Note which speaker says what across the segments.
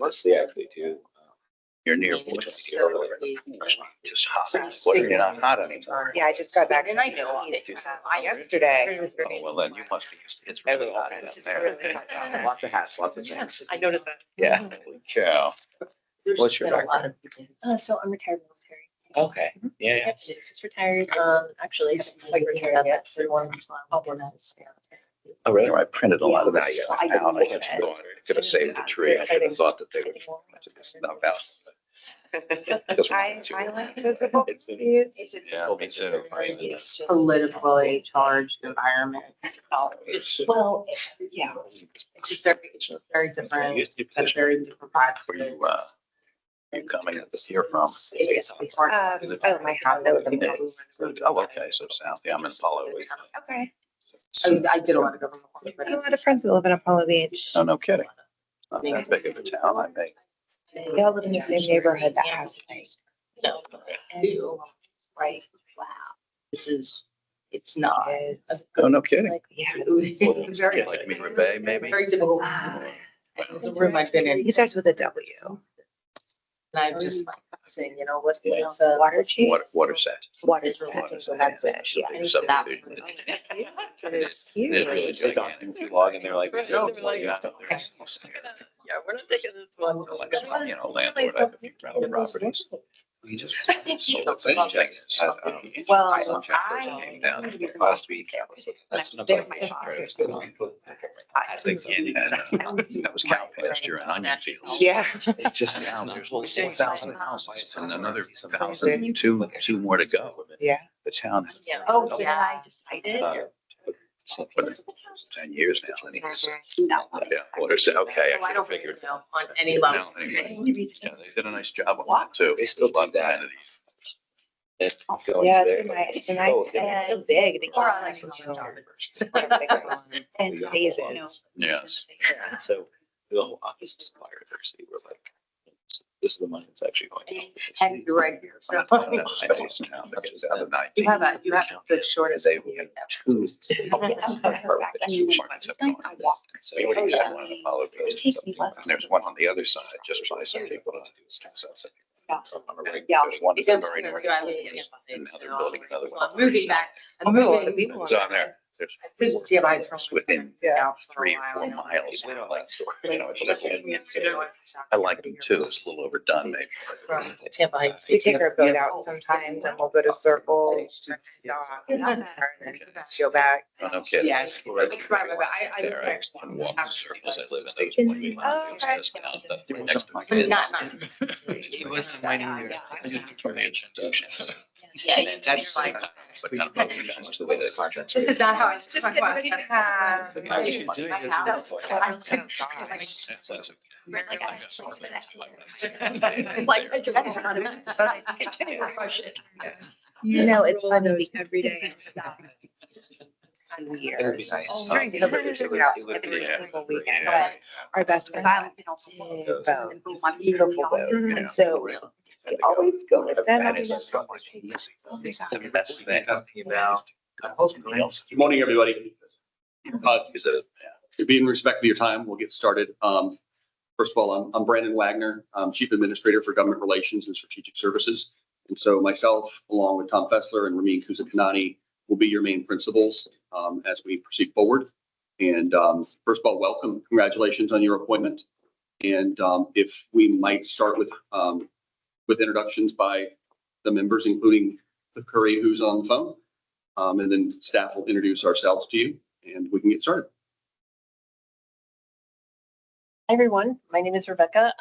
Speaker 1: mostly actually too.
Speaker 2: You're near
Speaker 3: So
Speaker 2: just hot.
Speaker 3: So
Speaker 2: You're not hot anymore.
Speaker 4: Yeah, I just got back.
Speaker 3: And I know
Speaker 4: Yesterday.
Speaker 2: Oh, well, then you must be used to it's really hot down there.
Speaker 1: Lots of hats, lots of things.
Speaker 3: I noticed that.
Speaker 1: Yeah.
Speaker 2: Holy cow.
Speaker 3: There's
Speaker 1: What's your
Speaker 3: been a lot of
Speaker 5: So I'm retired military.
Speaker 1: Okay. Yeah. Yeah.
Speaker 5: Yep, just retired. Actually, just quite retired yet. So one, I'll get that.
Speaker 1: Oh, really?
Speaker 2: I printed a lot of
Speaker 1: So
Speaker 2: this
Speaker 1: now you
Speaker 2: out. I could have saved the tree. I should have thought that they would dump out.
Speaker 4: I like visible.
Speaker 1: It's been-
Speaker 4: views.
Speaker 2: Yeah, me too.
Speaker 3: It's politically charged environment.
Speaker 5: Well, yeah.
Speaker 3: It's just very different. It's a very different vibe.
Speaker 2: Were you coming here from?
Speaker 3: It's hard.
Speaker 4: Oh, my house. That was amazing.
Speaker 2: Oh, okay, so south, yeah, I'm in Apollo.
Speaker 4: Okay.
Speaker 3: I did a lot of government work.
Speaker 4: I have a lot of friends that live in Apollo Beach.
Speaker 2: Oh, no kidding. Not that big of a town, I think.
Speaker 4: They all live in the same neighborhood that has like.
Speaker 3: Too. Right. Wow. It's not.
Speaker 2: Oh, no kidding.
Speaker 4: Like, yeah.
Speaker 3: It's very,
Speaker 2: Like Mineral Bay, maybe?
Speaker 3: very difficult. The room I've been in,
Speaker 4: He starts with a W.
Speaker 3: and I've just like saying, what's
Speaker 2: Yeah.
Speaker 4: Water cheese.
Speaker 2: Water set.
Speaker 4: Water set. So that's it. Yeah.
Speaker 2: Subdivision.
Speaker 4: It's
Speaker 2: It really
Speaker 4: huge.
Speaker 2: is gigantic. If you log in there like.
Speaker 3: Right.
Speaker 2: Joe,
Speaker 3: They're like,
Speaker 2: yeah.
Speaker 3: yeah, we're not taking this one.
Speaker 2: Like, landlord, I have a few rental properties. We just.
Speaker 4: Well,
Speaker 2: Came down last week.
Speaker 1: That's what I'm
Speaker 4: They're
Speaker 1: talking
Speaker 4: my
Speaker 1: about.
Speaker 2: I think, and that was cow pasture and onion fields.
Speaker 4: Yeah.
Speaker 2: It's just now there's 4,000 houses and another 1,000, two more to go.
Speaker 4: Yeah.
Speaker 2: The town has.
Speaker 5: Oh, yeah, I decided.
Speaker 2: For 10 years now. anyways. Yeah, water set, okay,
Speaker 3: I
Speaker 2: I
Speaker 3: don't
Speaker 2: figured.
Speaker 3: figure on any level.
Speaker 2: Now, anyway, yeah, they did a nice job on that too.
Speaker 1: They still love that.
Speaker 2: Amenities.
Speaker 4: Yeah, it's a nice, it's so big. They
Speaker 3: Or
Speaker 4: can't
Speaker 3: I like
Speaker 4: actually
Speaker 3: some
Speaker 4: show
Speaker 3: job.
Speaker 4: and phases.
Speaker 2: Yes.
Speaker 1: And so the whole office is biodiversity. We're like, this is the money that's actually going to.
Speaker 3: And you're right here, so.
Speaker 2: Space now, that was the other 19.
Speaker 3: You have the shortest.
Speaker 2: They had two. So you already had one in Apollo Beach. And there's one on the other side, just by some people. There's one in the Marina. And now they're building another one.
Speaker 3: I'm moving back. I'm moving.
Speaker 2: So I'm there.
Speaker 3: There's TMI's from
Speaker 2: Within
Speaker 3: Yeah.
Speaker 2: 3 or 4 miles.
Speaker 1: We don't like that story.
Speaker 2: You know, it's like, I like them too. It's a little overdone, maybe.
Speaker 3: From Tampa Heights.
Speaker 4: We take our boat out sometimes and we'll go to circles. And then go back.
Speaker 2: Oh, no kidding.
Speaker 3: Yes. I
Speaker 2: There, I can walk in circles. I live in those.
Speaker 4: Oh, okay.
Speaker 2: Next to my
Speaker 3: I mean,
Speaker 2: kids.
Speaker 3: not.
Speaker 1: He wasn't waiting there.
Speaker 3: Yeah, that's like.
Speaker 2: But kind of broken down to the way the contracts are.
Speaker 3: This is not how I.
Speaker 4: Just get ready to have.
Speaker 1: Yeah, you should do it.
Speaker 3: My house. I took-
Speaker 2: That's okay.
Speaker 5: Like, I
Speaker 3: Like, I just.
Speaker 4: You know, it's funny because every day. Weird.
Speaker 1: That'd be nice.
Speaker 4: During COVID, we took it out every single weekend. But our best friend had a big boat, beautiful boat. And so we always go with them.
Speaker 2: That
Speaker 4: and
Speaker 2: is
Speaker 4: we
Speaker 2: a
Speaker 4: just-
Speaker 2: the best thing.
Speaker 6: Good morning, everybody.
Speaker 2: Is it?
Speaker 6: To be in respect of your time, we'll get started. First of all, I'm Brandon Wagner, I'm Chief Administrator for Government Relations and Strategic Services. And so myself, along with Tom Fessler and Ramin Kuzakanani, will be your main principals as we proceed forward. And first of all, welcome, congratulations on your appointment. And if we might start with introductions by the members, including the Curry who's on the phone. And then staff will introduce ourselves to you and we can get started.
Speaker 5: Hi, everyone. My name is Rebecca.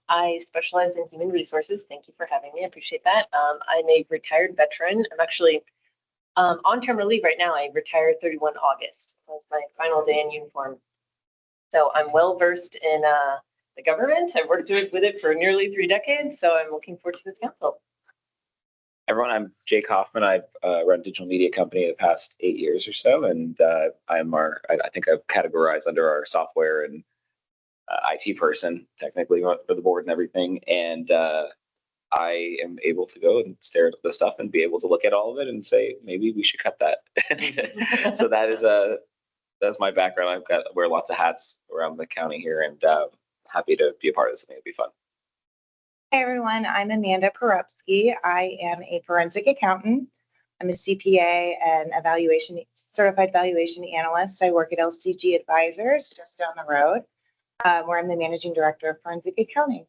Speaker 5: I specialize in human resources. Thank you for having me. I appreciate that. I'm a retired veteran. I'm actually on term relief right now. I retired 31 August. So it's my final day in uniform. So I'm well versed in the government. I've worked with it for nearly 3 decades. So I'm looking forward to this council.
Speaker 1: Everyone, I'm Jake Hoffman. I've run a digital media company the past 8 years or so, and I'm I think I've categorized under our software and IT person, technically for the board and everything. And I am able to go and stare at the stuff and be able to look at all of it and say, maybe we should cut that. So that's my background. Wear lots of hats around the county here, and happy to be a part of this. I think it'd be fun.
Speaker 4: Hey everyone, I'm Amanda Porupski. I am a forensic accountant. I'm a CPA and certified valuation analyst. I work at LCG Advisors just down the road, where I'm the managing director of forensic accounting.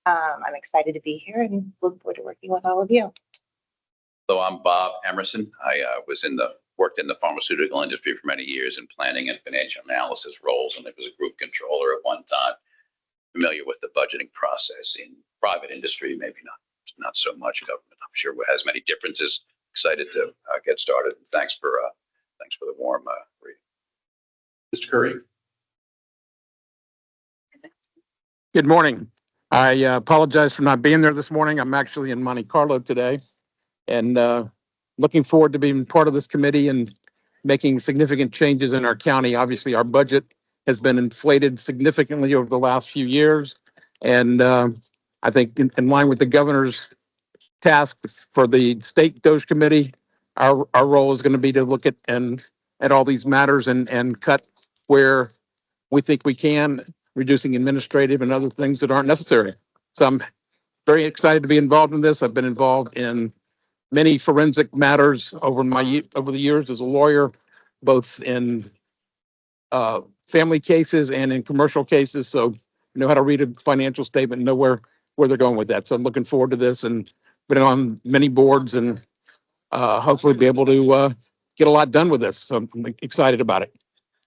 Speaker 4: I'm excited to be here and look forward to working with all of you.
Speaker 2: So I'm Bob Emerson. I worked in the pharmaceutical industry for many years in planning and financial analysis roles, and I was a group controller at one time. Familiar with the budgeting process in private industry, maybe not so much government. I'm sure it has many differences. Excited to get started. Thanks for the warm reading.
Speaker 6: Mr. Curry.
Speaker 7: Good morning. I apologize for not being there this morning. I'm actually in Monte Carlo today and looking forward to being part of this committee and making significant changes in our county. Obviously, our budget has been inflated significantly over the last few years. And I think in line with the governor's task for the state DOGE committee, our role is going to be to look at all these matters and cut where we think we can, reducing administrative and other things that aren't necessary. So I'm very excited to be involved in this. I've been involved in many forensic matters over the years as a lawyer, both in family cases and in commercial cases. So I know how to read a financial statement and know where they're going with that. So I'm looking forward to this and been on many boards and hopefully be able to get a lot done with this. So I'm excited about it.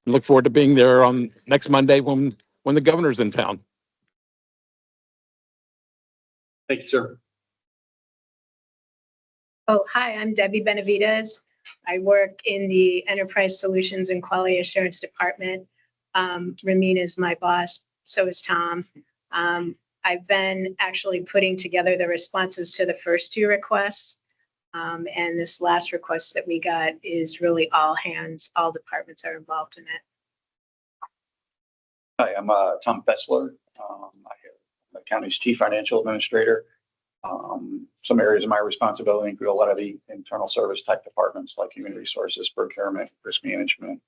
Speaker 7: I look forward to being there on next Monday when the governor's in town.
Speaker 6: Thank you, sir.
Speaker 8: Oh, hi, I'm Debbie Benavides. I work in the Enterprise Solutions and Quality Assurance Department. Ramin is my boss, so is Tom. I've been actually putting together the responses to the first two requests. And this last request that we got is really all hands, all departments are involved in it.
Speaker 9: Hi, I'm Tom Fessler. I'm the county's chief financial administrator. Some areas of my responsibility include a lot of the internal service type departments like human resources, procurement, risk management,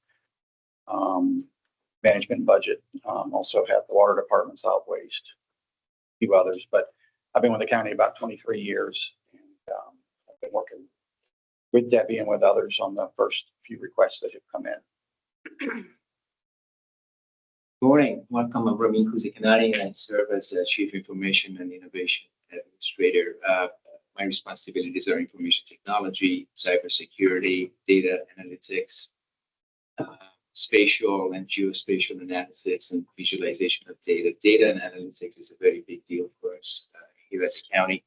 Speaker 9: management and budget. Also have the water department, solid waste, a few others. But I've been with the county about 23 years. And I've been working with Debbie and with others on the first few requests that have come in.
Speaker 10: Good morning. Welcome. I'm Ramin Kuzikanani, and I serve as Chief Information and Innovation Administrator. My responsibilities are information technology, cybersecurity, data analytics, spatial and geospatial analysis, and visualization of data. Data and analytics is a very big deal for us here at the county.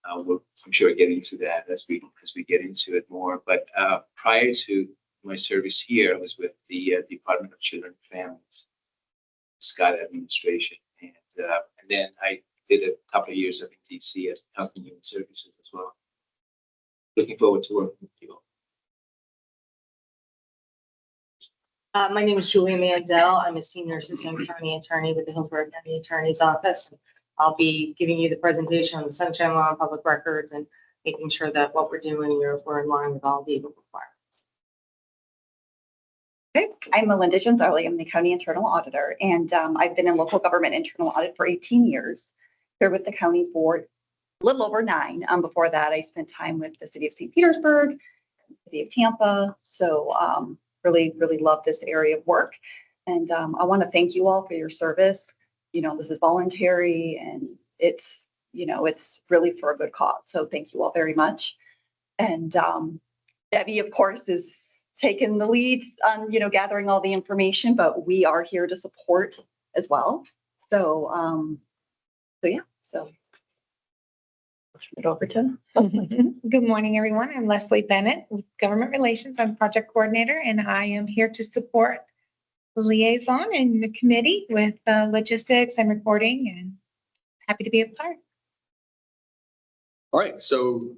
Speaker 10: I'm sure we'll get into that as we get into it more. But prior to my service here, I was with the Department of Children and Families, Scott administration, and then I did a couple of years of DC at Health and Human Services as well. Looking forward to working with you all.
Speaker 3: My name is Julia Mandel. I'm a senior assistant county attorney with the Hillsborough County Attorney's Office. I'll be giving you the presentation on the Sunshine Law and public records and making sure that what we're doing, we're in line with all legal requirements.
Speaker 4: Okay, I'm Melinda Genzoli. I'm the county internal auditor, and I've been in local government internal audit for 18 years. Here with the county for a little over 9. Before that, I spent time with the city of St. Petersburg, the city of Tampa. So really love this area of work. And I want to thank you all for your service. You know, this is voluntary and it's really for a good cause. So thank you all very much. And Debbie, of course, is taking the leads on, gathering all the information, but we are here to support as well. So, so I'll turn it over to Leslie.
Speaker 11: Good morning, everyone. I'm Leslie Bennett with Government Relations. I'm project coordinator, and I am here to support the liaison and the committee with logistics and reporting, and happy to be a part.
Speaker 6: All right, so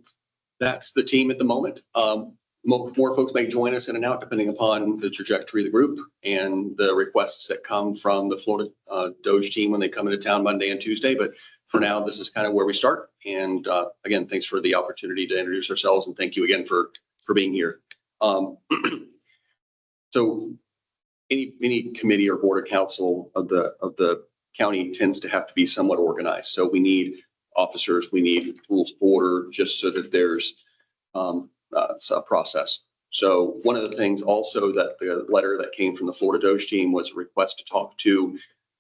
Speaker 6: that's the team at the moment. More folks may join us in and out depending upon the trajectory of the group and the requests that come from the Florida DOGE team when they come into town Monday and Tuesday. But for now, this is kind of where we start. And again, thanks for the opportunity to introduce ourselves, and thank you again for being here. So any committee or board of council of the county tends to have to be somewhat organized. So we need officers, we need rules of order, just so that there's a process. So one of the things also that the letter that came from the Florida DOGE team was a request to talk to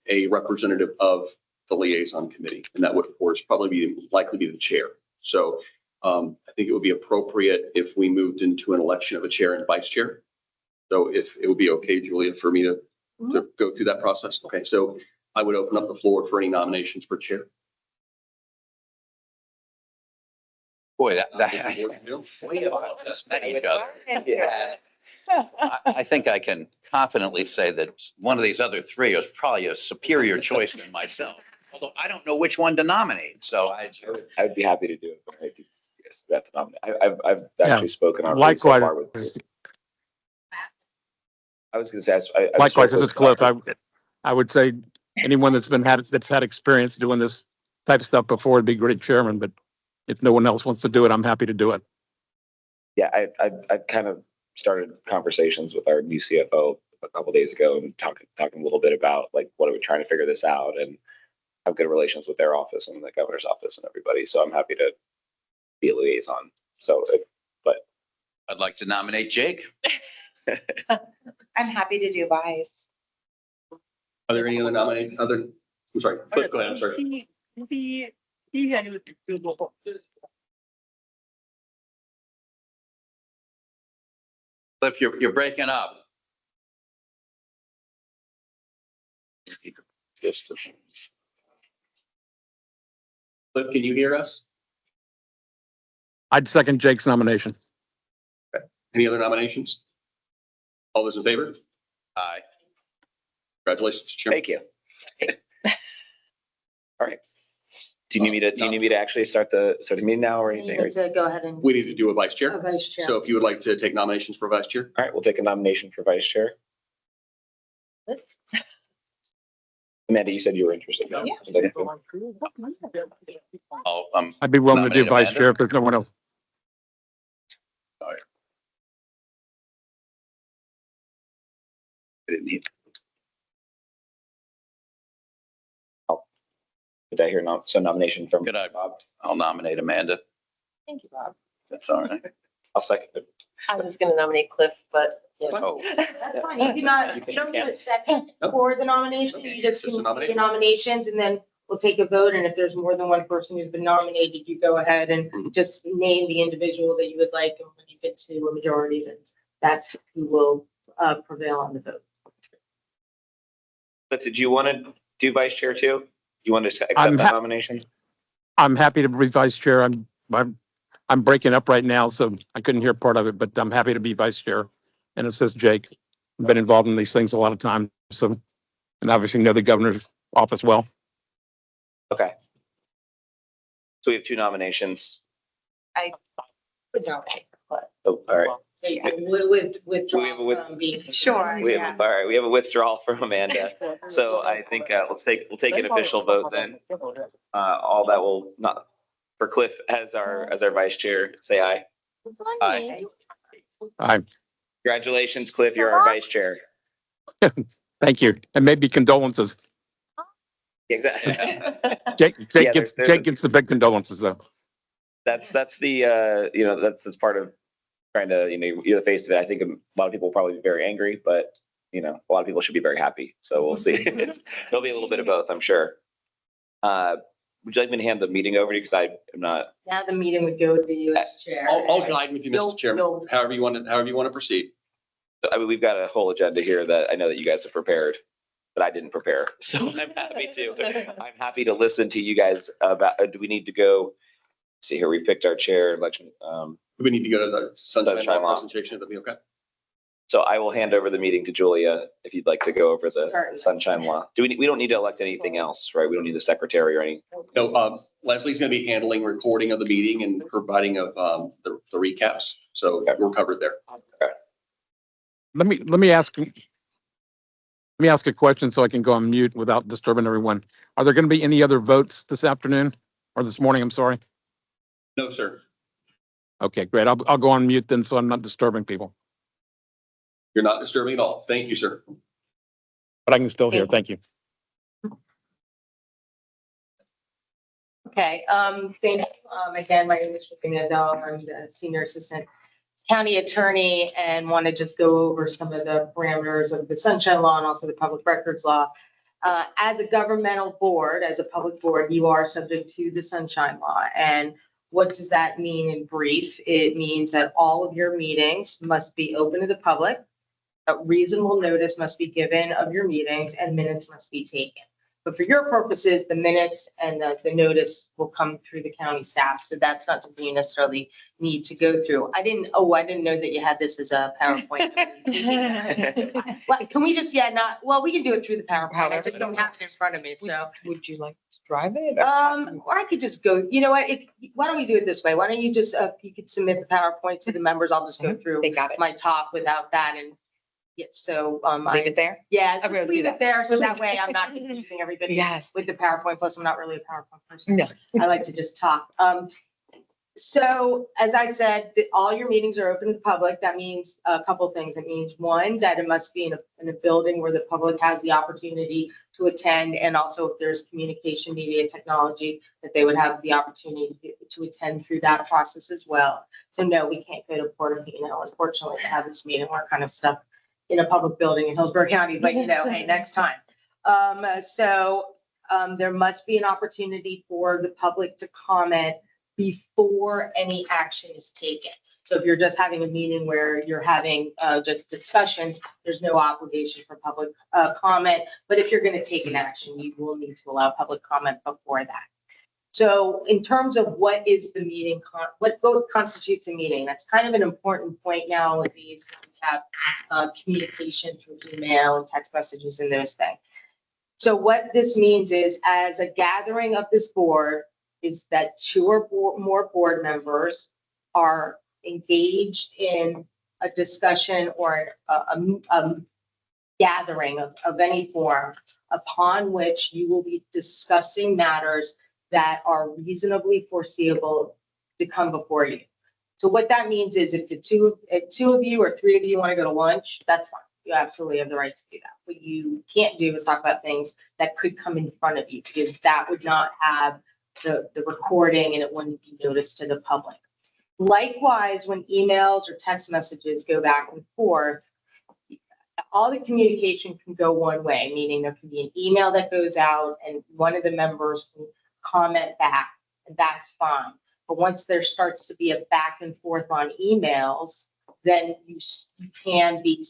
Speaker 6: a representative of the liaison committee. And that would, of course, likely be the chair. So I think it would be appropriate if we moved into an election of a chair and vice chair. So if it would be okay, Julia, for me to go through that process. Okay, so I would open up the floor for any nominations for chair.
Speaker 2: Boy, we all just met each other.
Speaker 1: Yeah.
Speaker 2: I think I can confidently say that one of these other three is probably a superior choice than myself. Although I don't know which one to nominate, so
Speaker 1: I would be happy to do it. But I do, yes, that's nominate. I've
Speaker 7: Yeah.
Speaker 1: actually spoken on so far with.
Speaker 7: Likewise,
Speaker 1: I was going to say. I
Speaker 7: likewise,
Speaker 1: spoke
Speaker 7: this is
Speaker 1: with
Speaker 7: Cliff.
Speaker 1: Dr.
Speaker 7: I would say anyone that's had experience doing this type of stuff before would be great chairman, but if no one else wants to do it, I'm happy to do it.
Speaker 1: Yeah, I kind of started conversations with our new CFO a couple days ago and talking a little bit about like what are we trying to figure this out and have good relations with their office and the governor's office and everybody. So I'm happy to be a liaison. So,
Speaker 2: I'd like to nominate Jake.
Speaker 11: I'm happy to do vice.
Speaker 6: Are there any other nominations? I'm sorry, Cliff, go ahead, I'm sorry.
Speaker 2: Cliff, you're breaking up.
Speaker 6: Cliff, can you hear us?
Speaker 7: I'd second Jake's nomination.
Speaker 6: Any other nominations? All those in favor?
Speaker 2: Aye.
Speaker 6: Congratulations, Chairman.
Speaker 1: thank you. All right. Do you need me to actually start the meeting now or
Speaker 3: You
Speaker 1: anything?
Speaker 3: need to go ahead and.
Speaker 6: We need to do a vice
Speaker 3: A
Speaker 6: chair.
Speaker 3: vice chair.
Speaker 6: So if you would like to take nominations for vice chair.
Speaker 1: All right, we'll take a nomination for vice chair. Amanda, you said you were interested. No?
Speaker 3: Yeah.
Speaker 7: I'd be willing to do
Speaker 2: Nominate
Speaker 7: vice
Speaker 2: Amanda?
Speaker 7: chair if there's no one else.
Speaker 1: I didn't need. Did I hear some nomination from
Speaker 2: Good night.
Speaker 1: Bob?
Speaker 2: I'll nominate Amanda.
Speaker 3: Thank you, Bob.
Speaker 2: That's all right.
Speaker 1: I'll second it.
Speaker 5: I was gonna nominate Cliff, but. yeah.
Speaker 2: Oh,
Speaker 3: That's fine. You don't need a second for the nomination. You just
Speaker 6: Just a
Speaker 3: can do
Speaker 6: nomination.
Speaker 3: the nominations and then we'll take a vote. And if there's more than one person who's been nominated, you go ahead and just name the individual that you would like. And when you get to a majority, then that's who will prevail on the vote.
Speaker 1: But did you want to do vice chair too? You want to accept
Speaker 7: I'm
Speaker 1: that nomination?
Speaker 7: I'm happy to be vice chair. I'm breaking up right now, so I couldn't hear part of it, but I'm happy to be vice chair. And it says Jake. I've been involved in these things a lot of times, so, and obviously know the governor's office well.
Speaker 1: Okay. So we have two nominations.
Speaker 3: Good job.
Speaker 1: Oh, all right.
Speaker 3: So you can withdraw
Speaker 1: We have a
Speaker 3: from being.
Speaker 11: Sure.
Speaker 1: We have, all right, we have a withdrawal from Amanda. So I think we'll take an official vote then. All that will not, for Cliff as our vice chair, say aye.
Speaker 2: aye.
Speaker 1: Congratulations, Cliff, you're our vice chair.
Speaker 7: Thank you. And maybe condolences.
Speaker 1: Exactly.
Speaker 7: Jake
Speaker 1: Yeah,
Speaker 7: gets
Speaker 1: there's
Speaker 7: the big condolences though.
Speaker 1: That's the, that's part of trying to, you're the face of it. I think a lot of people will probably be very angry, but, a lot of people should be very happy. So we'll see. There'll be a little bit of both, I'm sure. Would you like me to hand the meeting over to you? Because I am not.
Speaker 3: Now the meeting would go to you as chair.
Speaker 6: I'll guide with you,
Speaker 3: No,
Speaker 6: Mr. Chairman,
Speaker 3: no.
Speaker 6: however you want to proceed.
Speaker 1: I mean, we've got a whole agenda here that I know that you guys have prepared, but I didn't prepare. So I'm happy to listen to you guys about, do we need to go? See here, we picked our chair election.
Speaker 6: Do we need to go to the sunshine
Speaker 1: Sunshine
Speaker 6: law
Speaker 1: law.
Speaker 6: presentation? That'd be okay.
Speaker 1: So I will hand over the meeting to Julia if you'd like to go over the
Speaker 3: Sure.
Speaker 1: sunshine law. We don't need to elect anything else, right? We don't need a secretary or any.
Speaker 6: No, Leslie's going to be handling recording of the meeting and providing of the recaps. So we're covered there.
Speaker 7: Let me ask a question so I can go on mute without disturbing everyone. Are there going to be any other votes this afternoon or this morning? I'm sorry.
Speaker 6: No, sir.
Speaker 7: Okay, great. I'll go on mute then so I'm not disturbing people,
Speaker 6: You're not disturbing at all. Thank you, sir.
Speaker 7: but I can still hear. Thank you.
Speaker 3: Okay, thank you. Again, my name is Rebecca Nadell. I'm the Senior Assistant County Attorney and want to just go over some of the parameters of the Sunshine Law and also the Public Records Law. As a governmental board, as a public board, you are subject to the Sunshine Law. And what does that mean in brief? It means that all of your meetings must be open to the public. A reasonable notice must be given of your meetings and minutes must be taken. But for your purposes, the minutes and the notice will come through the county staff. So that's not something you necessarily need to go through. I didn't know that you had this as a PowerPoint. Well, can we just, we can do it through the PowerPoint. I just don't have it in front of me, so.
Speaker 11: Would you like to drive it?
Speaker 3: Or I could just go, you know what, why don't we do it this way? Why don't you just, you could submit the PowerPoint to the members. I'll just go through
Speaker 11: They got it.
Speaker 3: my talk without that and. Yeah, so,
Speaker 11: Leave it there?
Speaker 3: yeah,
Speaker 11: I'm gonna
Speaker 3: just
Speaker 11: do
Speaker 3: leave
Speaker 11: that.
Speaker 3: it there, so that way I'm not confusing everybody
Speaker 11: Yes.
Speaker 3: with the PowerPoint, plus I'm not really a PowerPoint person.
Speaker 11: No.
Speaker 3: I like to just talk. So as I said, all your meetings are open to the public. That means a couple of things. It means one, that it must be in a building where the public has the opportunity to attend. And also if there's communication media technology, that they would have the opportunity to attend through that process as well. So no, we can't go to Portofino, unfortunately, to have this meeting. We're kind of stuck in a public building in Hillsborough County, but hey, next time. There must be an opportunity for the public to comment before any action is taken. So if you're just having a meeting where you're having just discussions, there's no obligation for public comment. But if you're going to take an action, you will need to allow public comment before that. So in terms of what is the meeting, what constitutes a meeting, that's kind of an important point nowadays. We have communication through email and text messages and those things. So what this means is, as a gathering of this board, is that 2 or more board members are engaged in a discussion or a gathering of any form upon which you will be discussing matters that are reasonably foreseeable to come before you. So what that means is if two of you or 3 of you want to go to lunch, that's fine. You absolutely have the right to do that. What you can't do is talk about things that could come in front of you, because that would not have the recording and it wouldn't be noticed to the public. Likewise, when emails or text messages go back and forth, all the communication can go one way, meaning there can be an email that goes out and one of the members can comment back, and that's fine. But once there starts to be a back and forth on emails, then you can be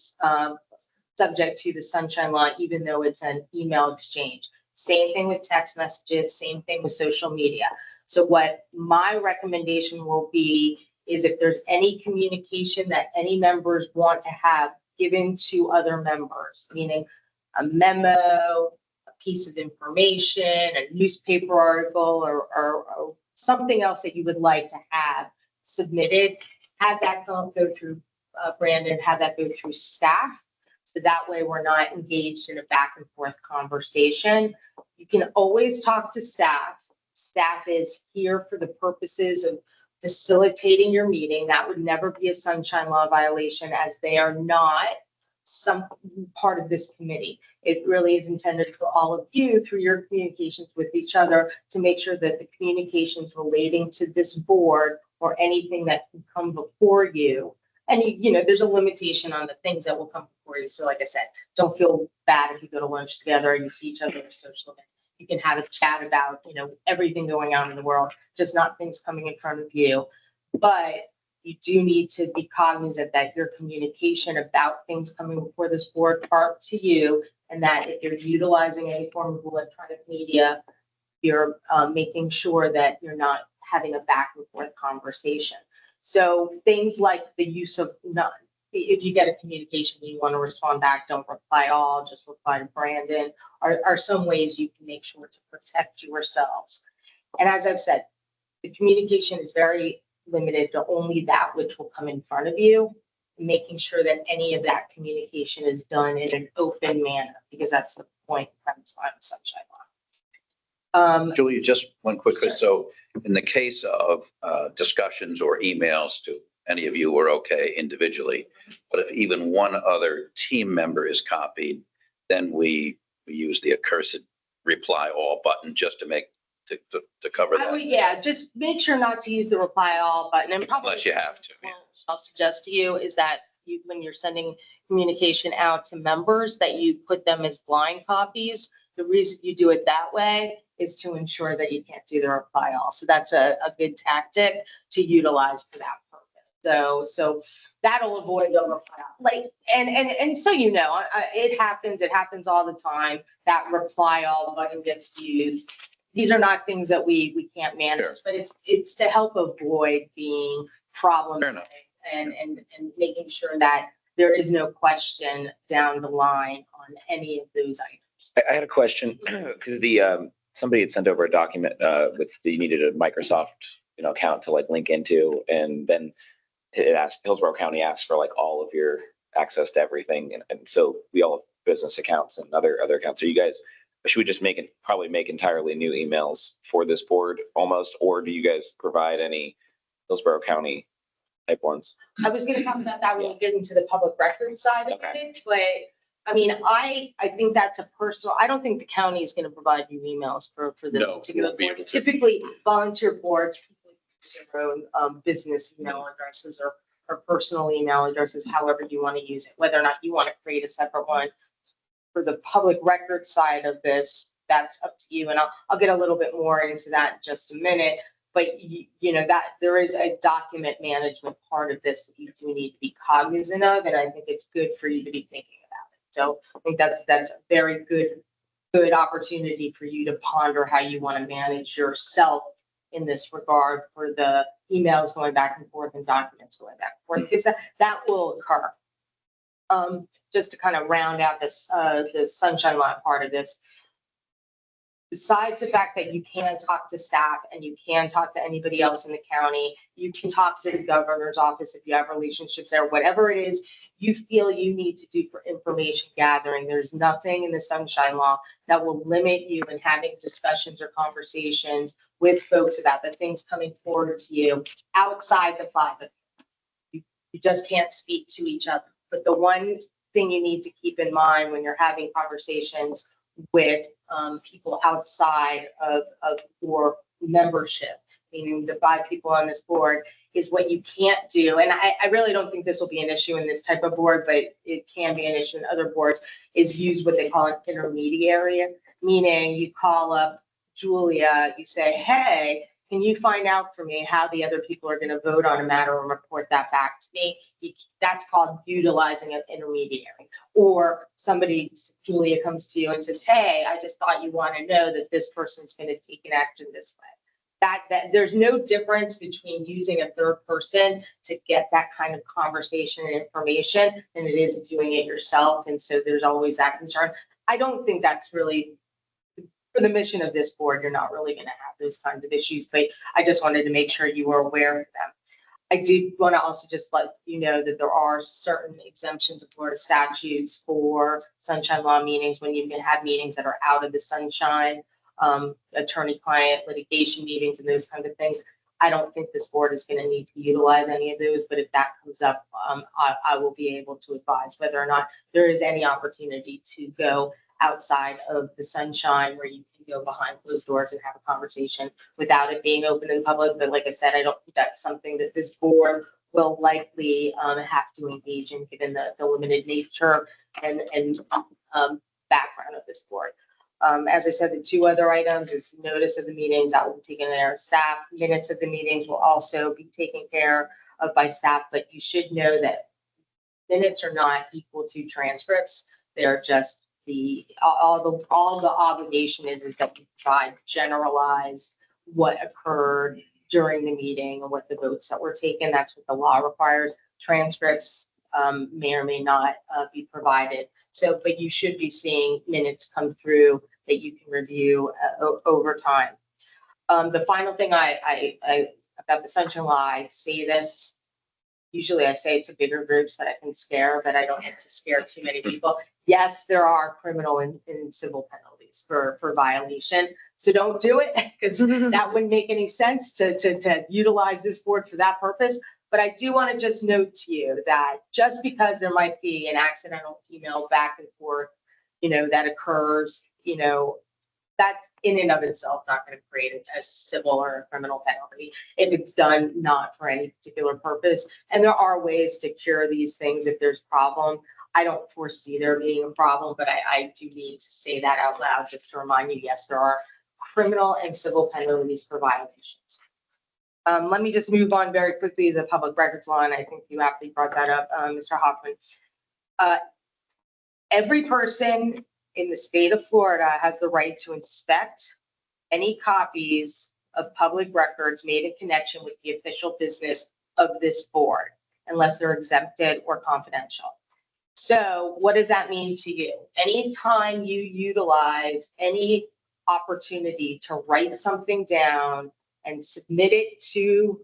Speaker 3: subject to the Sunshine Law, even though it's an email exchange. Same thing with text messages, same thing with social media. So what my recommendation will be is if there's any communication that any members want to have given to other members, meaning a memo, piece of information, a newspaper article, or something else that you would like to have submitted, have that go through Brandon, have that go through staff. So that way we're not engaged in a back and forth conversation. You can always talk to staff. Staff is here for the purposes of facilitating your meeting. That would never be a Sunshine Law violation, as they are not some part of this committee. It really is intended for all of you, through your communications with each other, to make sure that the communications relating to this board or anything that can come before you. And there's a limitation on the things that will come before you. So like I said, don't feel bad if you go to lunch together and you see each other socially. You can have a chat about, everything going on in the world, just not things coming in front of you. But you do need to be cognizant that your communication about things coming before this board are up to you, and that if you're utilizing any form of electronic media, you're making sure that you're not having a back and forth conversation. So things like the use of if you get a communication and you want to respond back, don't reply all, just reply to Brandon, are some ways you can make sure to protect yourselves. And as I've said, the communication is very limited to only that which will come in front of you, making sure that any of that communication is done in an open manner, because that's the point premise on the Sunshine Law.
Speaker 2: Julia, just one quick,
Speaker 3: Sure.
Speaker 2: so in the case of discussions or emails to any of you, are okay individually, but if even one other team member is copied, then we use the accursed reply all button just to to cover
Speaker 3: I would,
Speaker 2: that,
Speaker 3: yeah, just make sure not to use the reply all button and probably.
Speaker 2: unless you have to. Yeah.
Speaker 3: I'll suggest to you is that you, when you're sending communication out to members, that you put them as blind copies. The reason you do it that way is to ensure that you can't do the reply all. So that's a good tactic to utilize for that purpose. So that'll avoid the reply all. Like, and so, you know, it happens all the time. That reply all button gets used. These are not things that we can't manage,
Speaker 2: Sure.
Speaker 3: but it's to help avoid being problematic and making sure that there is no question down the line on any of those items.
Speaker 1: I had a question because somebody had sent over a document with you needed a Microsoft account to like link into, and then it asked Hillsborough County asked for like all of your access to everything, and so we all have business accounts and other accounts. So you guys, should we just probably make entirely new emails for this board almost, or do you guys provide any Hillsborough County type ones?
Speaker 3: I was going to talk about that when we get into the public record side of it, but I mean, I think that's a personal, I don't think the county is going to provide you emails for this
Speaker 2: No,
Speaker 3: particular
Speaker 2: won't be
Speaker 3: board.
Speaker 2: able to.
Speaker 3: Typically, volunteer boards, people use their own business email addresses or personal email addresses, however you want to use it, whether or not you want to create a separate one. For the public record side of this, that's up to you. And I'll get a little bit more into that in just a minute. But you know that there is a document management part of this that you do need to be cognizant of, and I think it's good for you to be thinking about it. So I think that's a very good opportunity for you to ponder how you want to manage yourself in this regard for the emails going back and forth and documents going back and forth, because that will occur. Just to kind of round out this the sunshine law part of this. Besides the fact that you can talk to staff and you can talk to anybody else in the county, you can talk to the governor's office if you have relationships there, whatever it is you feel you need to do for information gathering. There's nothing in the sunshine law that will limit you in having discussions or conversations with folks about the things coming forward to you outside the five of you. You just can't speak to each other. But the one thing you need to keep in mind when you're having conversations with people outside of your membership, meaning the 5 people on this board, is what you can't do. And I really don't think this will be an issue in this type of board, but it can be an issue in other boards, is use what they call an intermediary, meaning you call up Julia, you say, hey, can you find out for me how the other people are going to vote on a matter and report that back to me? That's called utilizing an intermediary. Or somebody, Julia comes to you and says, hey, I just thought you want to know that this person's going to take an action this way. That there's no difference between using a third person to get that kind of conversation and information than it is doing it yourself. And so there's always that concern. I don't think that's really, for the mission of this board, you're not really going to have those kinds of issues, but I just wanted to make sure you were aware of them. I do want to also just let you know that there are certain exemptions of Florida statutes for sunshine law meetings when you can have meetings that are out of the sunshine, attorney-client litigation meetings and those kinds of things. I don't think this board is going to need to utilize any of those, but if that comes up, I will be able to advise whether or not there is any opportunity to go outside of the sunshine where you can go behind closed doors and have a conversation without it being open in public. But like I said, I don't think that's something that this board will likely have to engage in, given the limited nature and background of this board. As I said, the 2 other items is notice of the meetings that will be taken care of staff. Minutes of the meetings will also be taken care of by staff, but you should know that minutes are not equal to transcripts. They're just all the obligation is that you provide generalized what occurred during the meeting and what the votes that were taken. That's what the law requires. Transcripts may or may not be provided. So, but you should be seeing minutes come through that you can review over time. The final thing I about the sunshine law, I say this. Usually I say it to bigger groups that I can scare, but I don't have to scare too many people. Yes, there are criminal and civil penalties for violation. So don't do it, because that wouldn't make any sense to utilize this board for that purpose. But I do want to just note to you that just because there might be an accidental email back and forth, that occurs, that's in and of itself not going to create a civil or a criminal penalty if it's done not for any particular purpose. And there are ways to cure these things if there's a problem. I don't foresee there being a problem, but I do need to say that out loud just to remind you, yes, there are criminal and civil penalties for violations. Let me just move on very quickly to the public records law, and I think you aptly brought that up, Mr. Hoffman. Every person in the state of Florida has the right to inspect any copies of public records made in connection with the official business of this board, unless they're exempted or confidential. So what does that mean to you? Anytime you utilize any opportunity to write something down and submit it to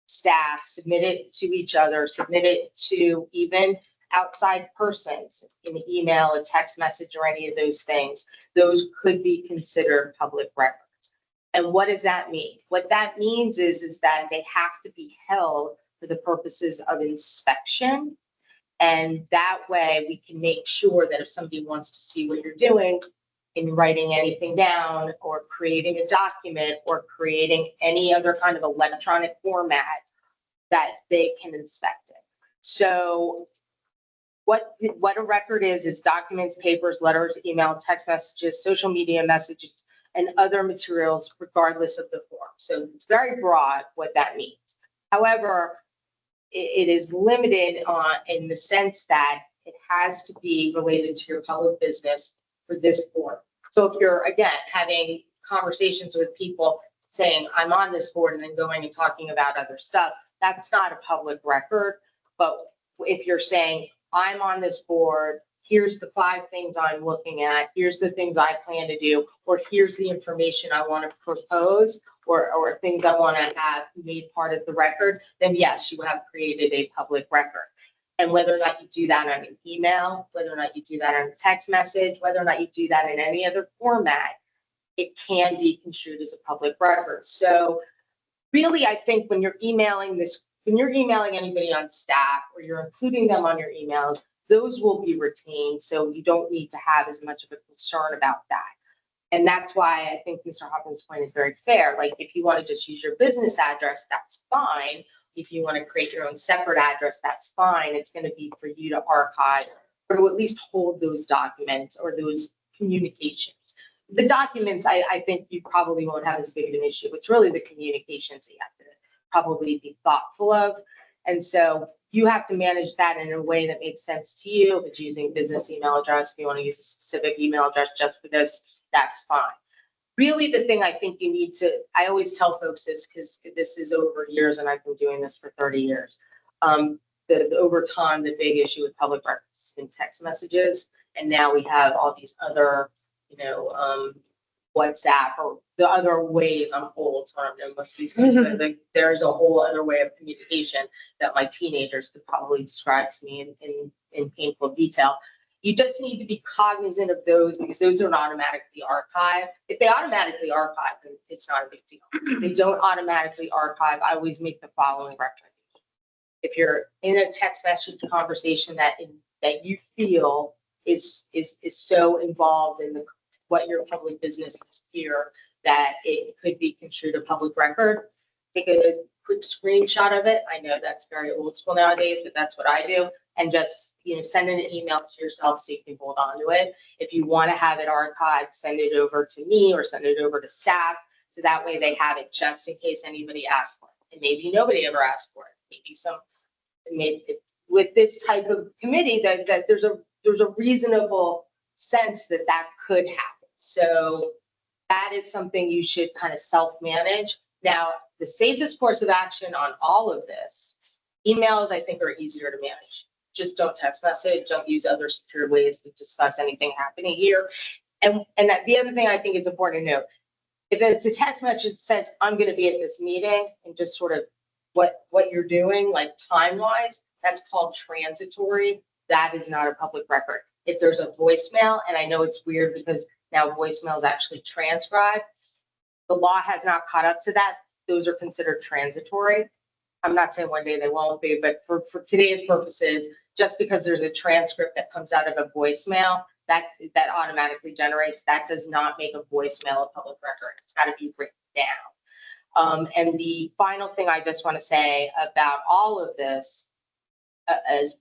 Speaker 3: staff, submit it to each other, submit it to even outside persons in an email, a text message, or any of those things, those could be considered public records. And what does that mean? What that means is that they have to be held for the purposes of inspection. And that way we can make sure that if somebody wants to see what you're doing in writing anything down or creating a document or creating any other kind of electronic format, that they can inspect it. So what a record is documents, papers, letters, email, text messages, social media messages, and other materials regardless of the form. So it's very broad what that means. However, it is limited in the sense that it has to be related to your public business for this board. So if you're, again, having conversations with people saying, I'm on this board, and then going and talking about other stuff, that's not a public record. But if you're saying, I'm on this board, here's the 5 things I'm looking at, here's the things I plan to do, or here's the information I want to propose, or things I want to have made part of the record, then yes, you have created a public record. And whether or not you do that on an email, whether or not you do that on a text message, whether or not you do that in any other format, it can be construed as a public record. So really, I think when you're emailing anybody on staff or you're including them on your emails, those will be retained. So you don't need to have as much of a concern about that. And that's why I think Mr. Hoffman's point is very fair. Like, if you want to just use your business address, that's fine. If you want to create your own separate address, that's fine. It's going to be for you to archive or to at least hold those documents or those communications. The documents, I think you probably won't have as big of an issue. It's really the communications that you have to probably be thoughtful of. And so you have to manage that in a way that makes sense to you. If it's using business email address, if you want to use a specific email address just for this, that's fine. Really, the thing I think you need to, I always tell folks this because this is over years and I've been doing this for 30 years. Over time, the big issue with public records has been text messages. And now we have all these other, WhatsApp or the other ways. I'm old, so I don't know most of these things, but there's a whole other way of communication that my teenagers could probably describe to me in painful detail. You just need to be cognizant of those because those are automatically archived. If they automatically archive, then it's not a big deal. If they don't automatically archive, I always make the following recommendation. If you're in a text message conversation that you feel is so involved in what your public business is here that it could be construed a public record, take a quick screenshot of it. I know that's very old school nowadays, but that's what I do. And just, send an email to yourself so you can hold on to it. If you want to have it archived, send it over to me or send it over to staff. So that way they have it just in case anybody asks for it. And maybe nobody ever asked for it. Maybe with this type of committee that there's a reasonable sense that could happen. So that is something you should kind of self-manage. Now, the safest course of action on all of this, emails I think are easier to manage. Just don't text message, don't use other secure ways to discuss anything happening here. And the other thing I think is important to note, if it's a text message that says, I'm going to be at this meeting and just sort of what you're doing, like time-wise, that's called transitory. That is not a public record. If there's a voicemail, and I know it's weird because now voicemail is actually transcribed, the law has not caught up to that. Those are considered transitory. I'm not saying one day they won't be, but for today's purposes, just because there's a transcript that comes out of a voicemail, that automatically generates. That does not make a voicemail a public record. It's got to be written down. And the final thing I just want to say about all of this, as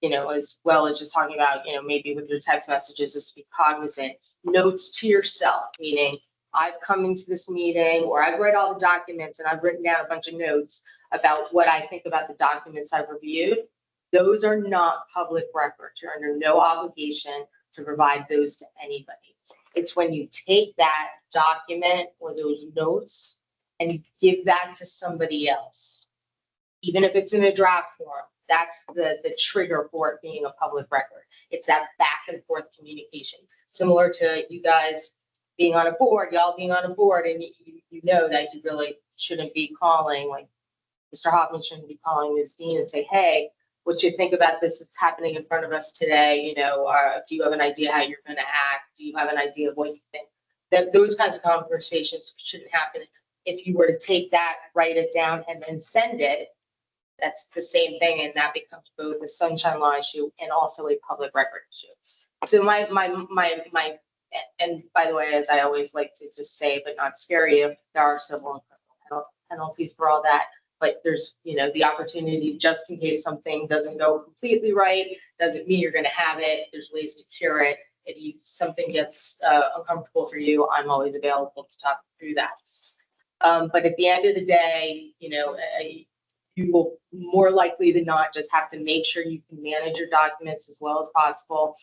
Speaker 3: you know, as well as just talking about, you know, maybe with your text messages, just to be cognizant, notes to yourself, meaning I've come into this meeting or I've read all the documents and I've written down a bunch of notes about what I think about the documents I've reviewed. Those are not public records. You're under no obligation to provide those to anybody. It's when you take that document or those notes and you give that to somebody else, even if it's in a draft form, that's the trigger for it being a public record. It's that back and forth communication, similar to you guys being on a board, y'all being on a board, and you know that you really shouldn't be calling, like Mr. Hoffman shouldn't be calling Ms. Dean and say, hey, what you think about this that's happening in front of us today? You know, do you have an idea how you're going to act? Do you have an idea of what you think? That those kinds of conversations shouldn't happen. If you were to take that, write it down, and then send it, that's the same thing, and that becomes both a sunshine law issue and also a public record issue. So my, and by the way, as I always like to just say, but not scare you, there are civil and criminal penalties for all that. But there's, you know, the opportunity just in case something doesn't go completely right, doesn't mean you're going to have it. There's ways to cure it. If something gets uncomfortable for you, I'm always available to talk through that. But at the end of the day, you know, you will more likely than not just have to make sure you can manage your documents as well as possible.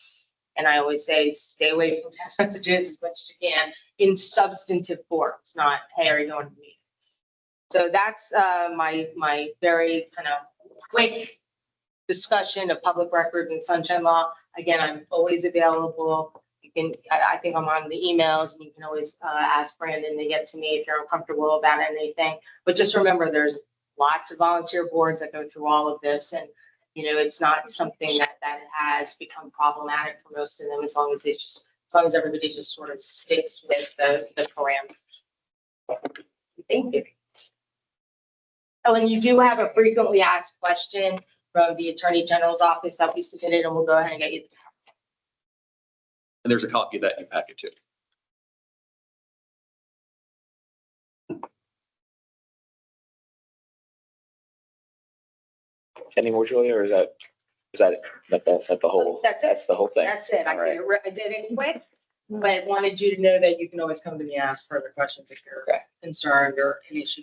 Speaker 3: And I always say, stay away from text messages as much as you can in substantive forms, not, hey, are you going to meet? So that's my very kind of quick discussion of public records and sunshine law. Again, I'm always available. You can, I think I'm on the emails, and you can always ask Brandon to get to me if you're uncomfortable about anything. But just remember, there's lots of volunteer boards that go through all of this, and you know, it's not something that has become problematic for most of them, as long as everybody just sort of sticks with the parameters. Thank you. Oh, and you do have a frequently asked question from the Attorney General's office that we submitted, and we'll go ahead and get you.
Speaker 6: And there's a copy of that in your packet too.
Speaker 1: Any more, Julia, or is that the whole? That's the whole thing.
Speaker 3: That's it. I
Speaker 1: All right.
Speaker 3: did it quick, but wanted you to know that you can always come to me and ask further questions if you're concerned or an issue.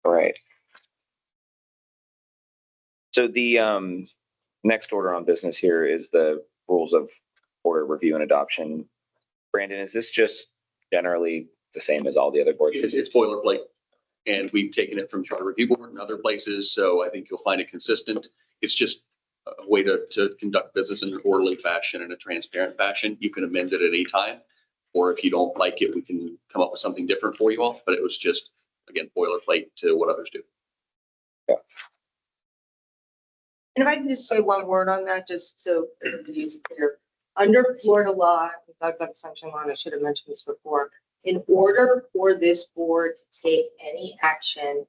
Speaker 1: All right. So the next order on business here is the rules of order review and adoption. Brandon, is this just generally the same as all the other boards?
Speaker 6: It's boilerplate, and we've taken it from Charter Review Board and other places, so I think you'll find it consistent. It's just a way to conduct business in an orderly fashion and a transparent fashion. You can amend it at any time, or if you don't like it, we can come up with something different for you all, but it was just, again, boilerplate to what others do.
Speaker 1: Yeah.
Speaker 3: And if I can just say one word on that, just so everybody's clear. Under Florida law, we talked about the sunshine law, and I should have mentioned this before. In order for this board to take any action,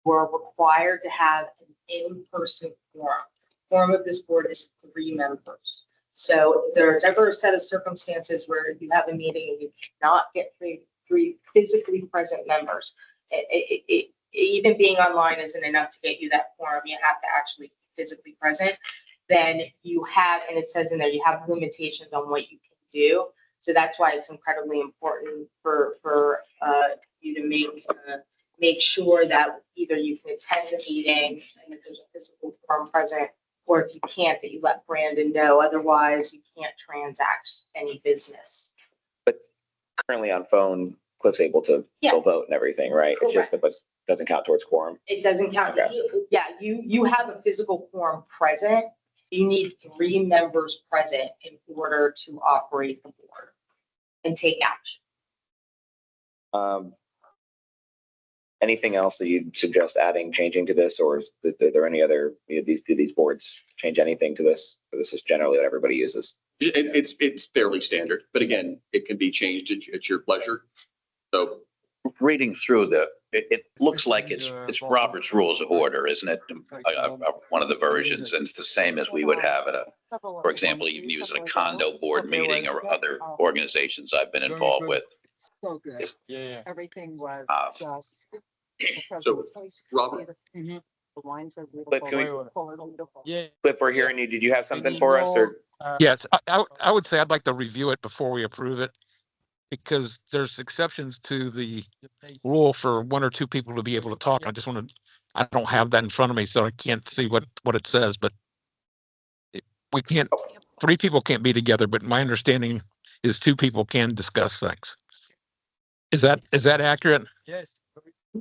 Speaker 3: we're required to have an in-person quorum. The quorum of this board is 3 members. So if there's ever a set of circumstances where you have a meeting and you cannot get three physically present members, even being online isn't enough to get you that quorum. You have to actually be physically present. Then you have, and it says in there, you have limitations on what you can do. So that's why it's incredibly important for you to make sure that either you can attend the meeting and if there's a physical quorum present, or if you can't, that you let Brandon know. Otherwise, you can't transact any business.
Speaker 1: But currently on phone, Cliff's able to still vote and everything, right? It's just that it doesn't count towards quorum.
Speaker 3: It doesn't count.
Speaker 1: Okay.
Speaker 3: Yeah, you have a physical quorum present. You need 3 members present in order to operate the board and take action.
Speaker 1: Anything else that you'd suggest adding, changing to this, or is there any other, do these boards change anything to this? Or this is generally what everybody uses?
Speaker 6: It's fairly standard, but again, it can be changed at your pleasure. So
Speaker 2: reading through It looks like it's Robert's Rules of Order, isn't it? One of the versions, and it's the same as we would have at for example, even use at a condo board meeting or other organizations I've been involved with.
Speaker 7: Yeah.
Speaker 12: Everything was just.
Speaker 6: So, Robert.
Speaker 1: Cliff, can we,
Speaker 7: Yeah.
Speaker 1: Cliff, we're hearing you. Did you have something for us or?
Speaker 7: Yes, I would say I'd like to review it before we approve it, because there's exceptions to the rule for one or two people to be able to talk. I don't have that in front of me, so I can't see what it says, but we can't, three people can't be together, but my understanding is two people can discuss things. Is that accurate?
Speaker 12: Yes.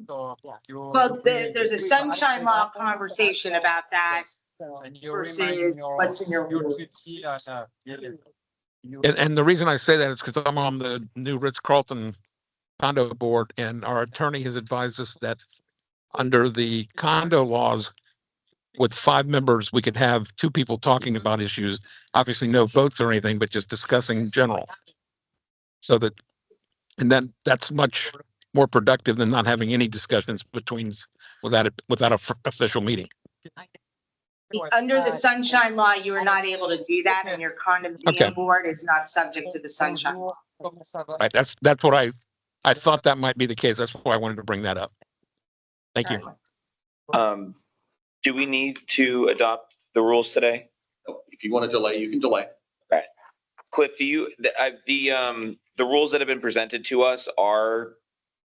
Speaker 3: Well, there's a sunshine law conversation about that versus what's in your rules.
Speaker 7: And the reason I say that is because I'm on the new Ritz-Carlton condo board, and our attorney has advised us that under the condo laws, with 5 members, we could have 2 people talking about issues, obviously no votes or anything, but just discussing in general. So that, and then that's much more productive than not having any discussions without an official meeting.
Speaker 3: Under the sunshine law, you are not able to do that, and your
Speaker 7: Okay.
Speaker 3: condominium board is not subject to the sunshine law.
Speaker 7: Right, that's what I thought that might be the case. That's why I wanted to bring that up. Thank you.
Speaker 1: Do we need to adopt the rules today?
Speaker 6: If you want to delay, you can delay.
Speaker 1: Cliff, the rules that have been presented to us are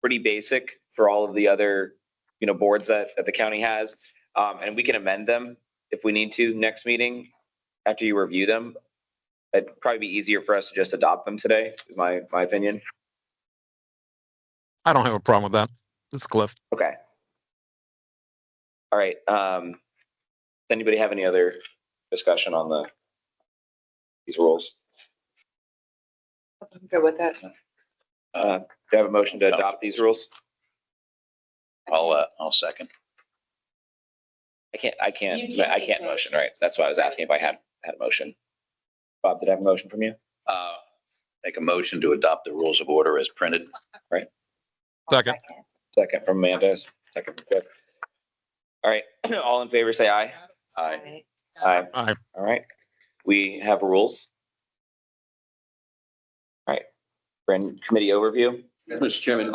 Speaker 1: pretty basic for all of the other, boards that the county has. And we can amend them if we need to next meeting after you review them. It'd probably be easier for us to just adopt them today, is my opinion.
Speaker 7: I don't have a problem with that. This is Cliff.
Speaker 1: Okay. All right. Does anybody have any other discussion on these rules?
Speaker 12: Go with that.
Speaker 1: Do you have a motion to adopt these rules?
Speaker 2: I'll second.
Speaker 1: I can't motion, right? That's why I was asking if I had a motion. Bob, did I have a motion from you?
Speaker 2: Make a motion to adopt the rules of order as printed.
Speaker 1: Right.
Speaker 7: Second.
Speaker 1: Second from Amanda, second from Cliff. All right, all in favor, say aye.
Speaker 2: Aye.
Speaker 1: Aye.
Speaker 7: Aye.
Speaker 1: All right, we have rules. All right, Brand committee overview.
Speaker 6: Mr. Chairman,